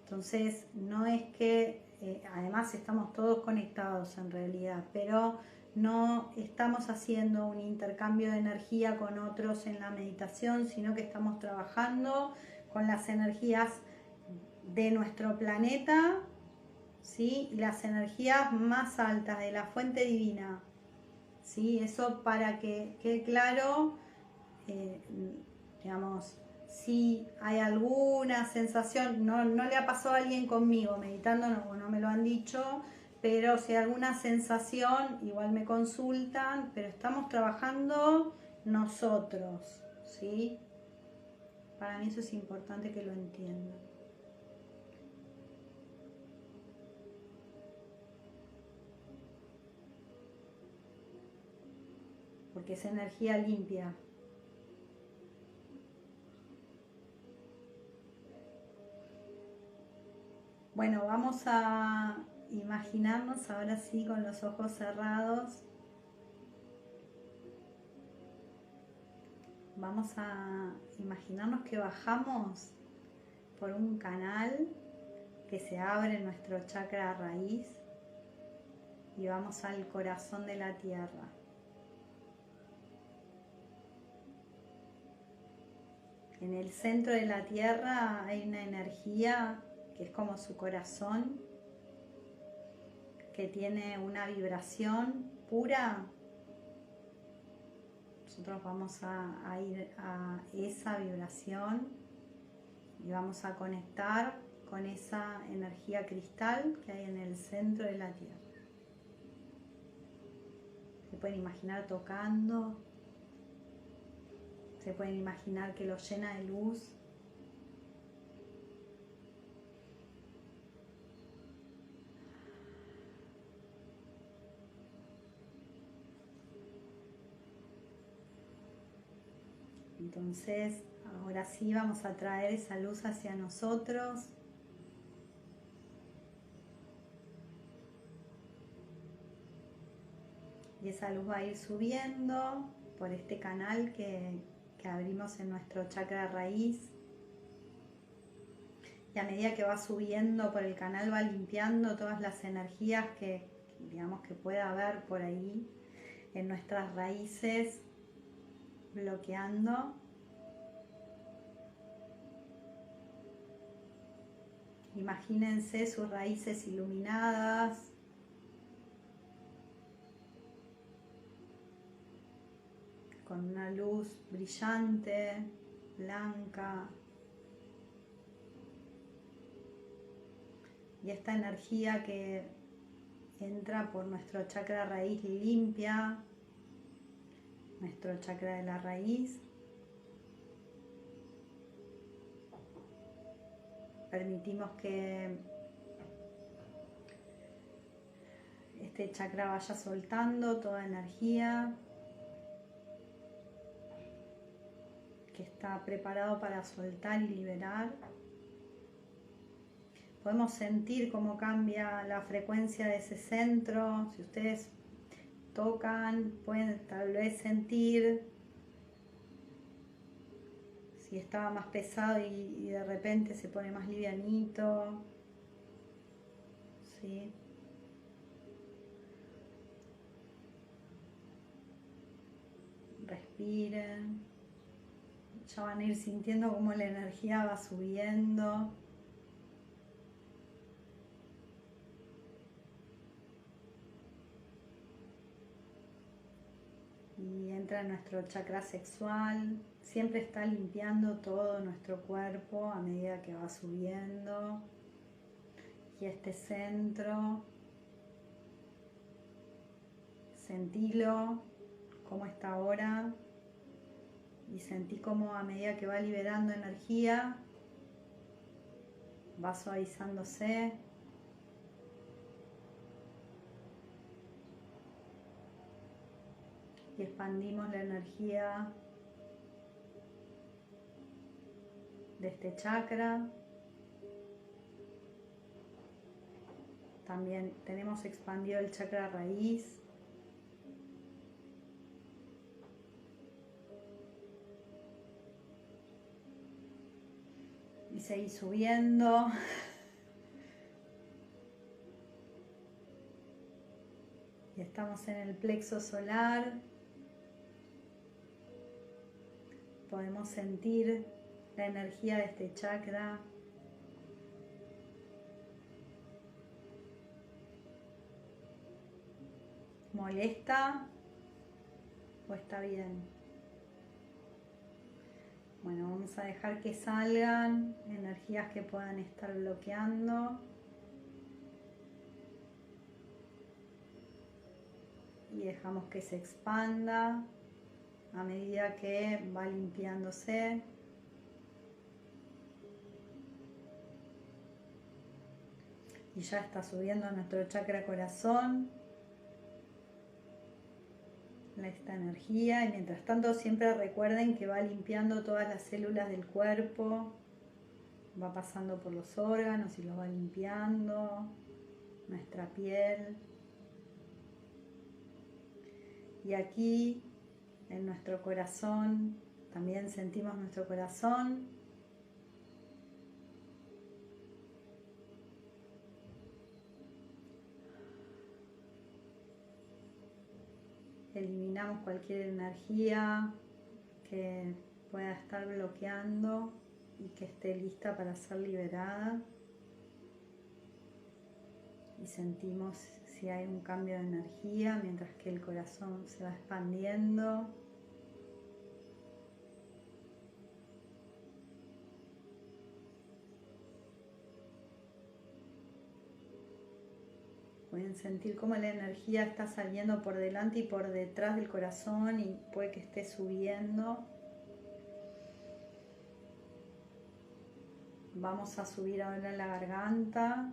Entonces, no es que, además estamos todos conectados en realidad, pero no estamos haciendo un intercambio de energía con otros en la meditación, sino que estamos trabajando con las energías de nuestro planeta, ¿sí? Y las energías más altas de la fuente divina, ¿sí? Eso para que quede claro, digamos, si hay alguna sensación, no le ha pasado a alguien conmigo meditando, no me lo han dicho, pero si hay alguna sensación, igual me consultan, pero estamos trabajando nosotros, ¿sí? Para mí eso es importante que lo entiendan. Porque es energía limpia. Bueno, vamos a imaginarnos ahora sí con los ojos cerrados. Vamos a imaginarnos que bajamos por un canal que se abre en nuestro chakra raíz y vamos al corazón de la tierra. En el centro de la tierra hay una energía que es como su corazón, que tiene una vibración pura. Nosotros vamos a ir a esa vibración y vamos a conectar con esa energía cristal que hay en el centro de la tierra. Se pueden imaginar tocando, se pueden imaginar que lo llena de luz. Entonces, ahora sí vamos a traer esa luz hacia nosotros. Y esa luz va a ir subiendo por este canal que abrimos en nuestro chakra raíz. Y a medida que va subiendo por el canal va limpiando todas las energías que, digamos, que pueda haber por ahí en nuestras raíces, bloqueando. Imagínense sus raíces iluminadas. Con una luz brillante, blanca. Y esta energía que entra por nuestro chakra raíz limpia, nuestro chakra de la raíz. Permitimos que este chakra vaya soltando toda energía que está preparado para soltar y liberar. Podemos sentir cómo cambia la frecuencia de ese centro. Si ustedes tocan, pueden tal vez sentir si estaba más pesado y de repente se pone más livianito. ¿Sí? Respiren. Ya van a ir sintiendo cómo la energía va subiendo. Y entra en nuestro chakra sexual. Siempre está limpiando todo nuestro cuerpo a medida que va subiendo. Y este centro, sentilo cómo está ahora. Y sentí cómo a medida que va liberando energía, va suavizándose. Y expandimos la energía de este chakra. También tenemos expandido el chakra raíz. Y seguí subiendo. Y estamos en el plexo solar. Podemos sentir la energía de este chakra. ¿Molesta o está bien? Bueno, vamos a dejar que salgan energías que puedan estar bloqueando. Y dejamos que se expanda a medida que va limpiándose. Y ya está subiendo nuestro chakra corazón esta energía, y mientras tanto siempre recuerden que va limpiando todas las células del cuerpo, va pasando por los órganos y los va limpiando, nuestra piel. Y aquí en nuestro corazón también sentimos nuestro corazón. Eliminamos cualquier energía que pueda estar bloqueando y que esté lista para ser liberada. Y sentimos si hay un cambio de energía mientras que el corazón se va expandiendo. Pueden sentir cómo la energía está saliendo por delante y por detrás del corazón y puede que esté subiendo. Vamos a subir ahora la garganta.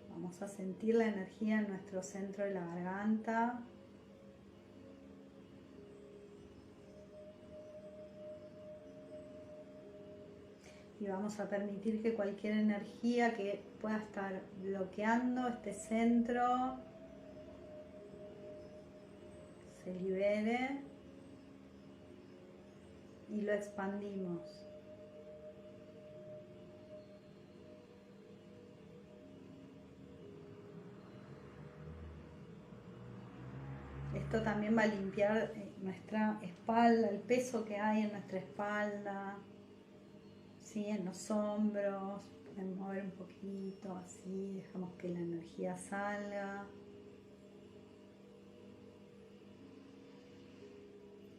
Vamos a sentir la energía en nuestro centro de la garganta. Y vamos a permitir que cualquier energía que pueda estar bloqueando este centro se libere y lo expandimos. Esto también va a limpiar nuestra espalda, el peso que hay en nuestra espalda. ¿Sí? En los hombros, pueden mover un poquito así, dejamos que la energía salga.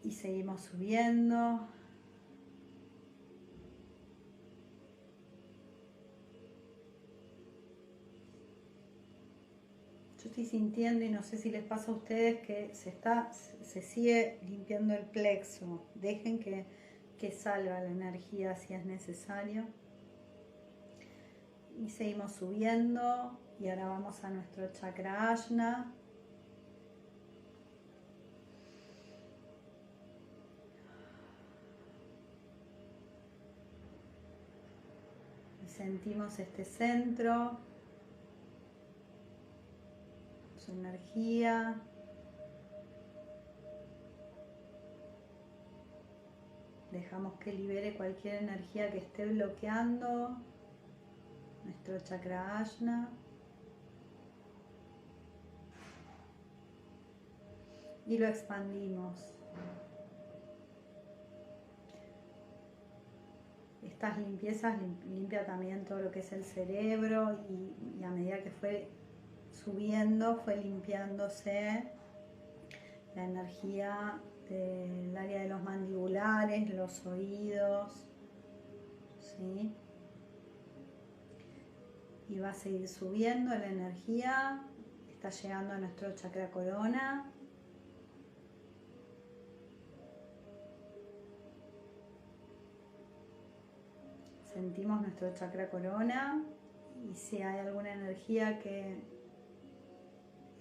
Y seguimos subiendo. Yo estoy sintiendo, y no sé si les pasa a ustedes, que se sigue limpiando el plexo. Dejen que salga la energía si es necesario. Y seguimos subiendo y ahora vamos a nuestro chakra Ajna. Y sentimos este centro, su energía. Dejamos que libere cualquier energía que esté bloqueando nuestro chakra Ajna. Y lo expandimos. Estas limpiezas limpia también todo lo que es el cerebro y a medida que fue subiendo fue limpiándose la energía del área de los mandibulares, los oídos, ¿sí? Y va a seguir subiendo la energía, está llegando a nuestro chakra corona. Sentimos nuestro chakra corona y si hay alguna energía que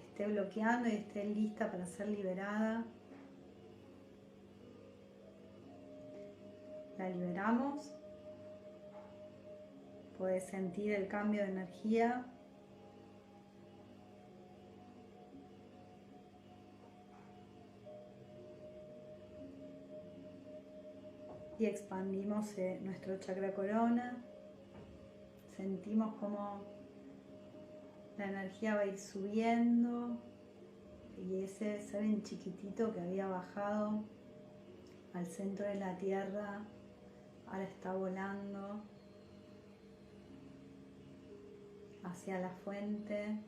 esté bloqueando y esté lista para ser liberada, la liberamos. Puedes sentir el cambio de energía. Y expandimos nuestro chakra corona. Sentimos como la energía va a ir subiendo y ese ser en chiquitito que había bajado al centro de la tierra ahora está volando hacia la fuente,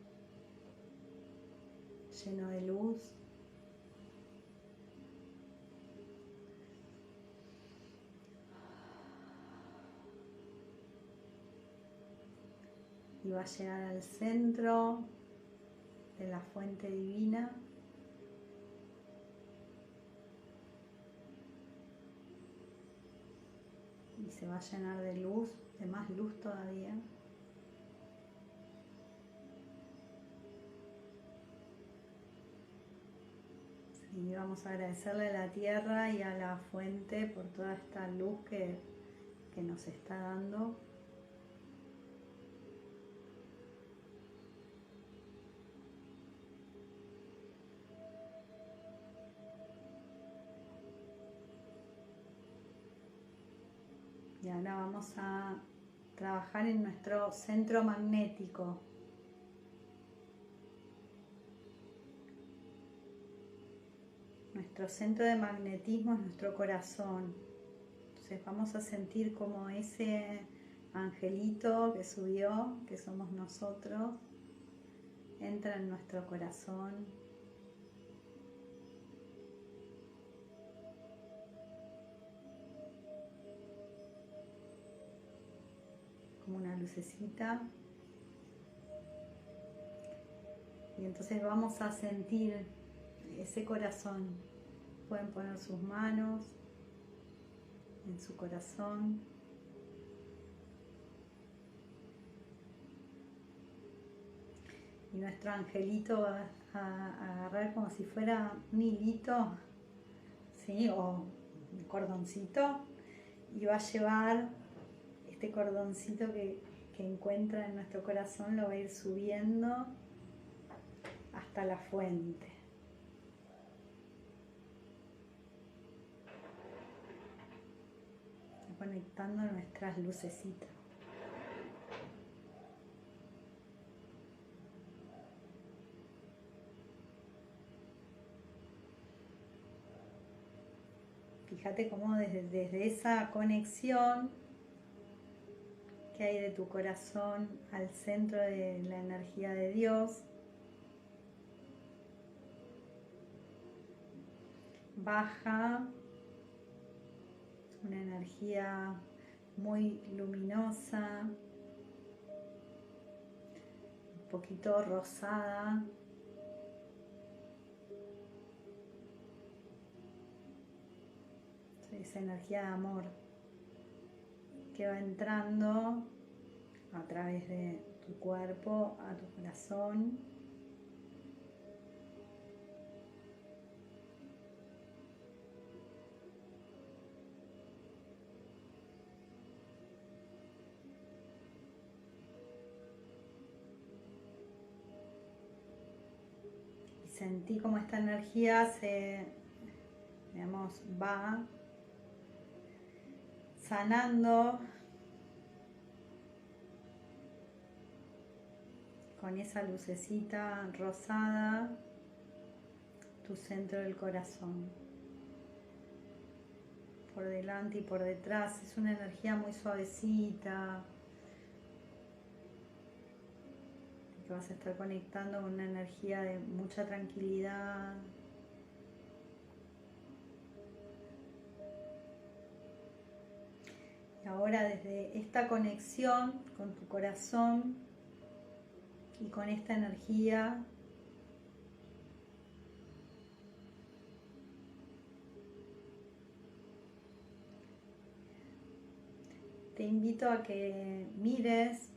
lleno de luz. Y va a llegar al centro de la fuente divina. Y se va a llenar de luz, de más luz todavía. Y vamos a agradecerle a la tierra y a la fuente por toda esta luz que nos está dando. Y ahora vamos a trabajar en nuestro centro magnético. Nuestro centro de magnetismo es nuestro corazón. Entonces vamos a sentir como ese angelito que subió, que somos nosotros, entra en nuestro corazón. Como una lucecita. Y entonces vamos a sentir ese corazón. Pueden poner sus manos en su corazón. Y nuestro angelito va a agarrar como si fuera un hilito, ¿sí? O un cordoncito, y va a llevar este cordoncito que encuentra en nuestro corazón, lo va a ir subiendo hasta la fuente. Conectando nuestras lucecitas. Fíjate cómo desde esa conexión que hay de tu corazón al centro de la energía de Dios, baja una energía muy luminosa, un poquito rosada, esa energía de amor que va entrando a través de tu cuerpo a tu corazón. Y sentí como esta energía va sanando con esa lucecita rosada tu centro del corazón, por delante y por detrás. Es una energía muy suavecita, que vas a estar conectando con una energía de mucha tranquilidad. Y ahora, desde esta conexión con tu corazón y con esta energía, te invito a que mires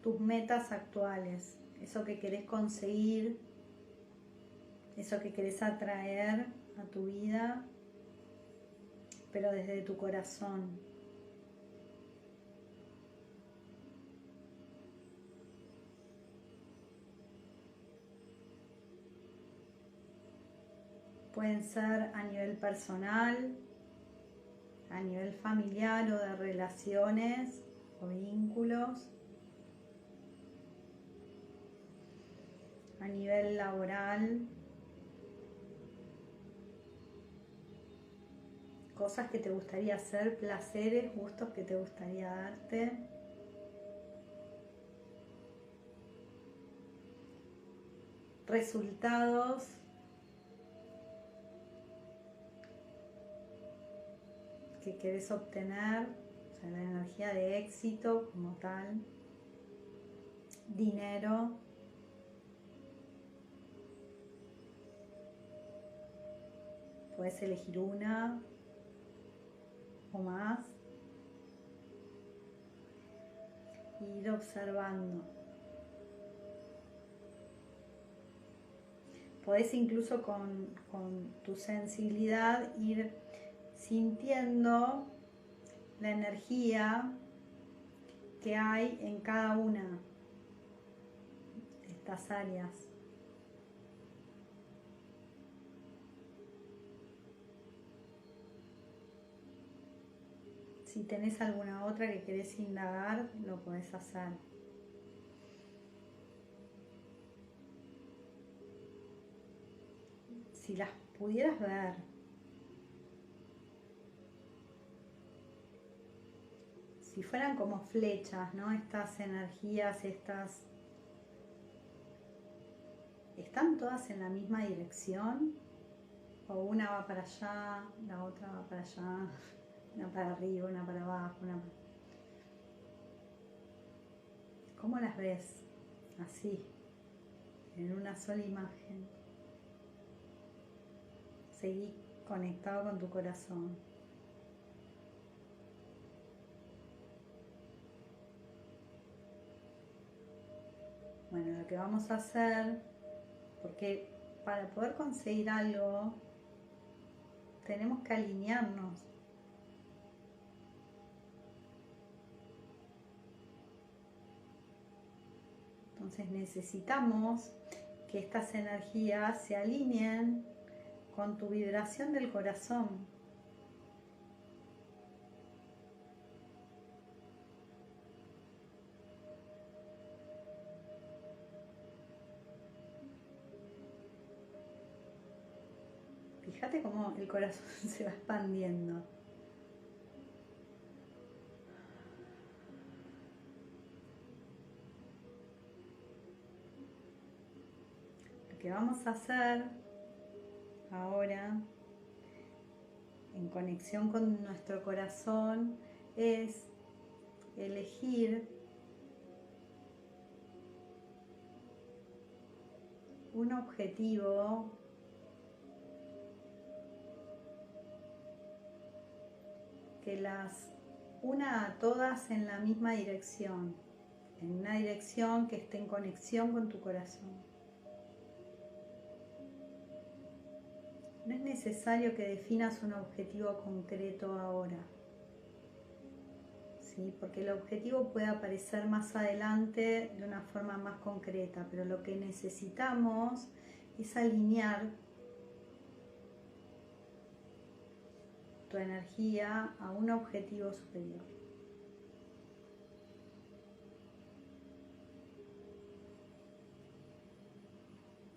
tus metas actuales, eso que querés conseguir, eso que querés atraer a tu vida, pero desde tu corazón. Pueden ser a nivel personal, a nivel familiar o de relaciones o vínculos, a nivel laboral, cosas que te gustaría hacer, placeres, gustos que te gustaría darte. Resultados que querés obtener, o sea, la energía de éxito como tal, dinero, puedes elegir una o más, e ir observando. Podés incluso con tu sensibilidad ir sintiendo la energía que hay en cada una de estas áreas. Si tenés alguna otra que querés indagar, lo podés hacer. Si las pudieras ver, si fueran como flechas, ¿no? Estas energías, ¿están todas en la misma dirección? ¿O una va para allá, la otra va para allá, una para arriba, una para abajo, ¿Cómo las ves? Así, en una sola imagen. Seguí conectado con tu corazón. Bueno, lo que vamos a hacer, porque para poder conseguir algo, tenemos que alinearnos. Entonces necesitamos que estas energías se alineen con tu vibración del corazón. Fíjate cómo el corazón se va expandiendo. Lo que vamos a hacer ahora, en conexión con nuestro corazón, es elegir un objetivo que las una a todas en la misma dirección, en una dirección que esté en conexión con tu corazón. No es necesario que definas un objetivo concreto ahora, ¿sí? Porque el objetivo puede aparecer más adelante de una forma más concreta, pero lo que necesitamos es alinear tu energía a un objetivo superior.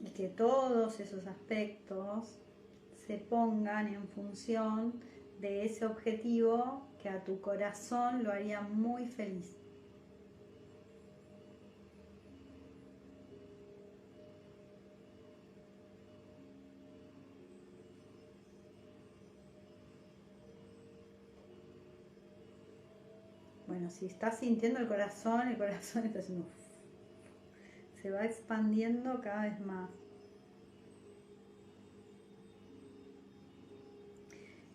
Y que todos esos aspectos se pongan en función de ese objetivo que a tu corazón lo haría muy feliz. Bueno, si estás sintiendo el corazón está haciendo... se va expandiendo cada vez más.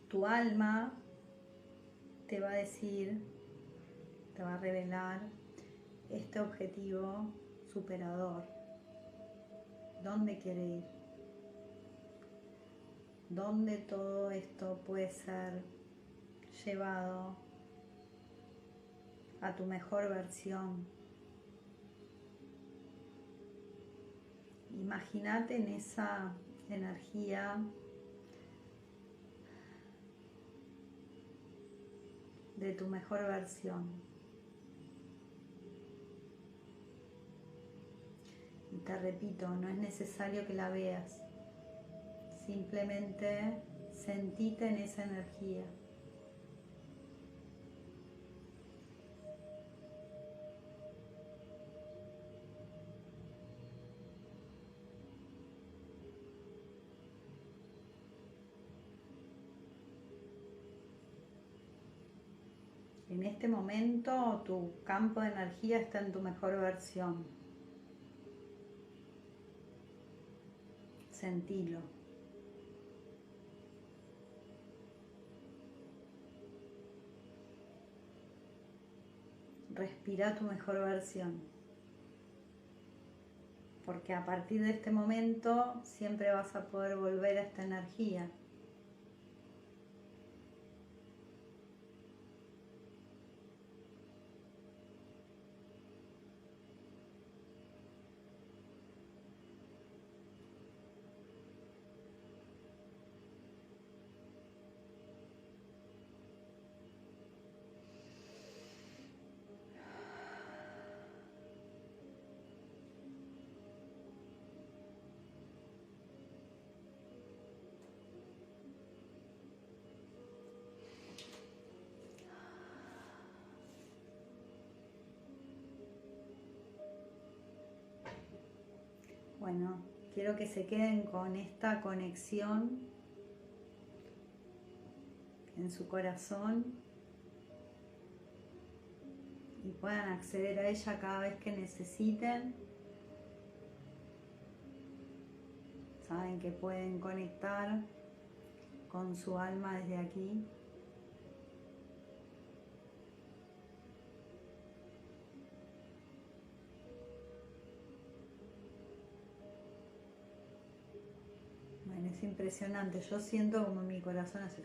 Tu alma te va a decir, te va a revelar este objetivo superador. ¿Dónde quiere ir? ¿Dónde todo esto puede ser llevado a tu mejor versión? Imagínate en esa energía de tu mejor versión. Y te repito, no es necesario que la veas. Simplemente sentite en esa energía. En este momento tu campo de energía está en tu mejor versión. Sentilo. Respira tu mejor versión. Porque a partir de este momento siempre vas a poder volver a esta energía. Bueno, quiero que se queden con esta conexión en su corazón y puedan acceder a ella cada vez que necesiten. Saben que pueden conectar con su alma desde aquí. Bueno, es impresionante. Yo siento como mi corazón hace...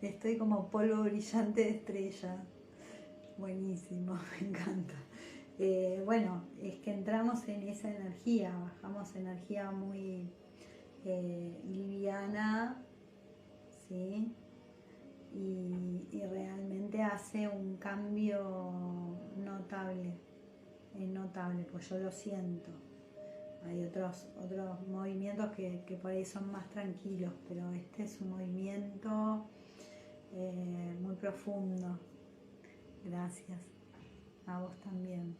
Estoy como polvo brillante de estrella. Buenísimo, me encanta. Bueno, es que entramos en esa energía, bajamos energía muy liviana, ¿sí? Y realmente hace un cambio notable, es notable, pues yo lo siento. Hay otros movimientos que por ahí son más tranquilos, pero este es un movimiento muy profundo. Gracias, a vos también.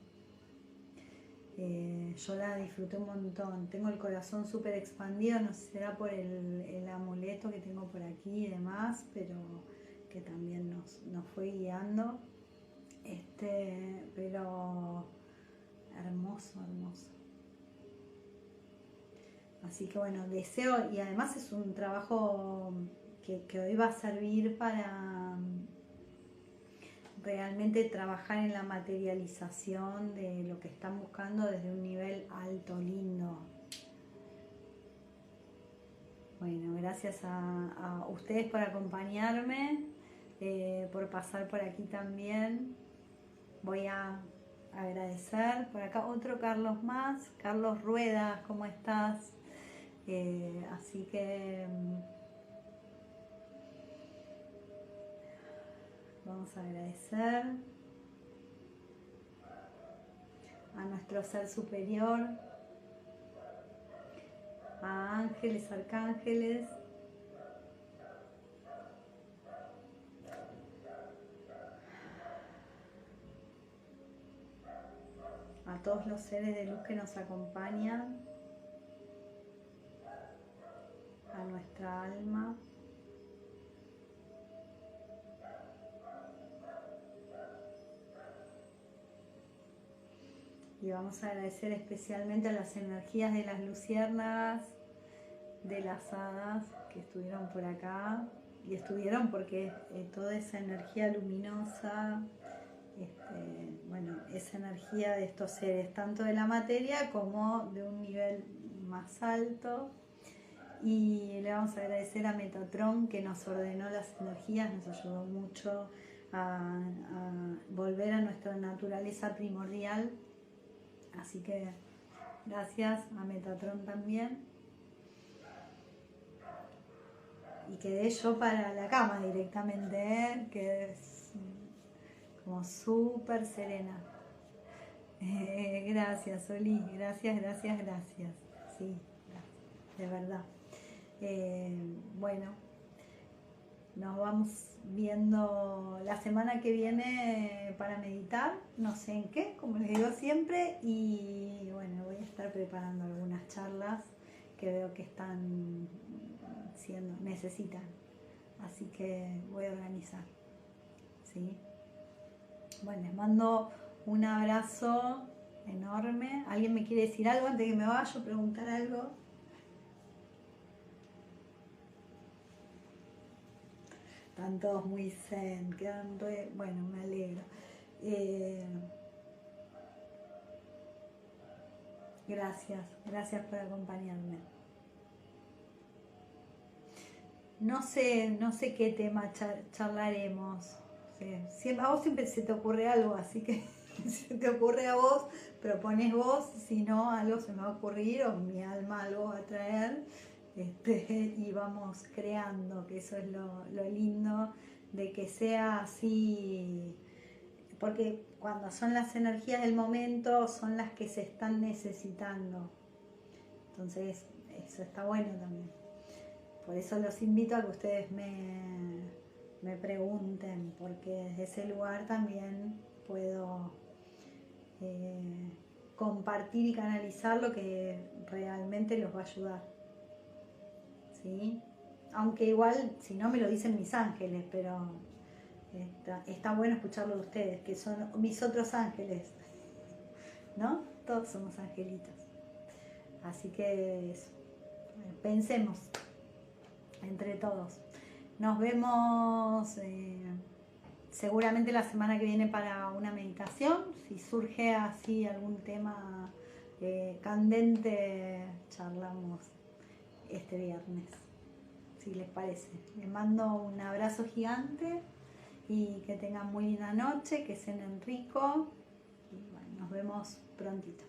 Yo la disfruté un montón. Tengo el corazón súper expandido, no sé si será por el amuleto que tengo por aquí y demás, pero que también nos fue guiando. Pero hermoso, hermoso. Así que bueno, deseo, y además es un trabajo que hoy va a servir para realmente trabajar en la materialización de lo que están buscando desde un nivel alto, lindo. Bueno, gracias a ustedes por acompañarme, por pasar por aquí también. Voy a agradecer. Por acá otro Carlos más. Carlos Ruedas, ¿cómo estás? Así que vamos a agradecer a nuestro ser superior, a ángeles, arcángeles, a todos los seres de luz que nos acompañan, a nuestra alma. Y vamos a agradecer especialmente a las energías de las luciérnagas, de las hadas que estuvieron por acá. Y estuvieron porque toda esa energía luminosa, bueno, esa energía de estos seres, tanto de la materia como de un nivel más alto. Y le vamos a agradecer a Metatron que nos ordenó las energías, nos ayudó mucho a volver a nuestra naturaleza primordial. Así que gracias a Metatron también. Y quedé yo para la cama directamente, que es como súper serena. Gracias, Oli, gracias, gracias, gracias. Sí, gracias, de verdad. Bueno, nos vamos viendo la semana que viene para meditar, no sé en qué, como les digo siempre, y bueno, voy a estar preparando algunas charlas que veo que están necesitan, así que voy a organizar, ¿sí? Bueno, les mando un abrazo enorme. ¿Alguien me quiere decir algo antes de que me vaya, preguntar algo? Están todos muy zen, quedan bueno, me alegro. Gracias por acompañarme. No sé qué tema charlaremos. A vos siempre se te ocurre algo, así que si se te ocurre a vos, propones vos, si no, algo se me va a ocurrir o mi alma algo va a traer. Y vamos creando, que eso es lo lindo de que sea así, porque cuando son las energías del momento son las que se están necesitando, entonces eso está bueno también. Por eso los invito a que ustedes me pregunten, porque desde ese lugar también puedo compartir y canalizar lo que realmente los va a ayudar. ¿Sí? Aunque igual, si no, me lo dicen mis ángeles, pero está bueno escucharlo de ustedes, que son mis otros ángeles, ¿no? Todos somos angelitos. Así que pensemos entre todos. Nos vemos seguramente la semana que viene para una meditación. Si surge así algún tema candente, charlamos este viernes, si les parece. Les mando un abrazo gigante y que tengan muy linda noche, que cenen rico y bueno, nos vemos prontito.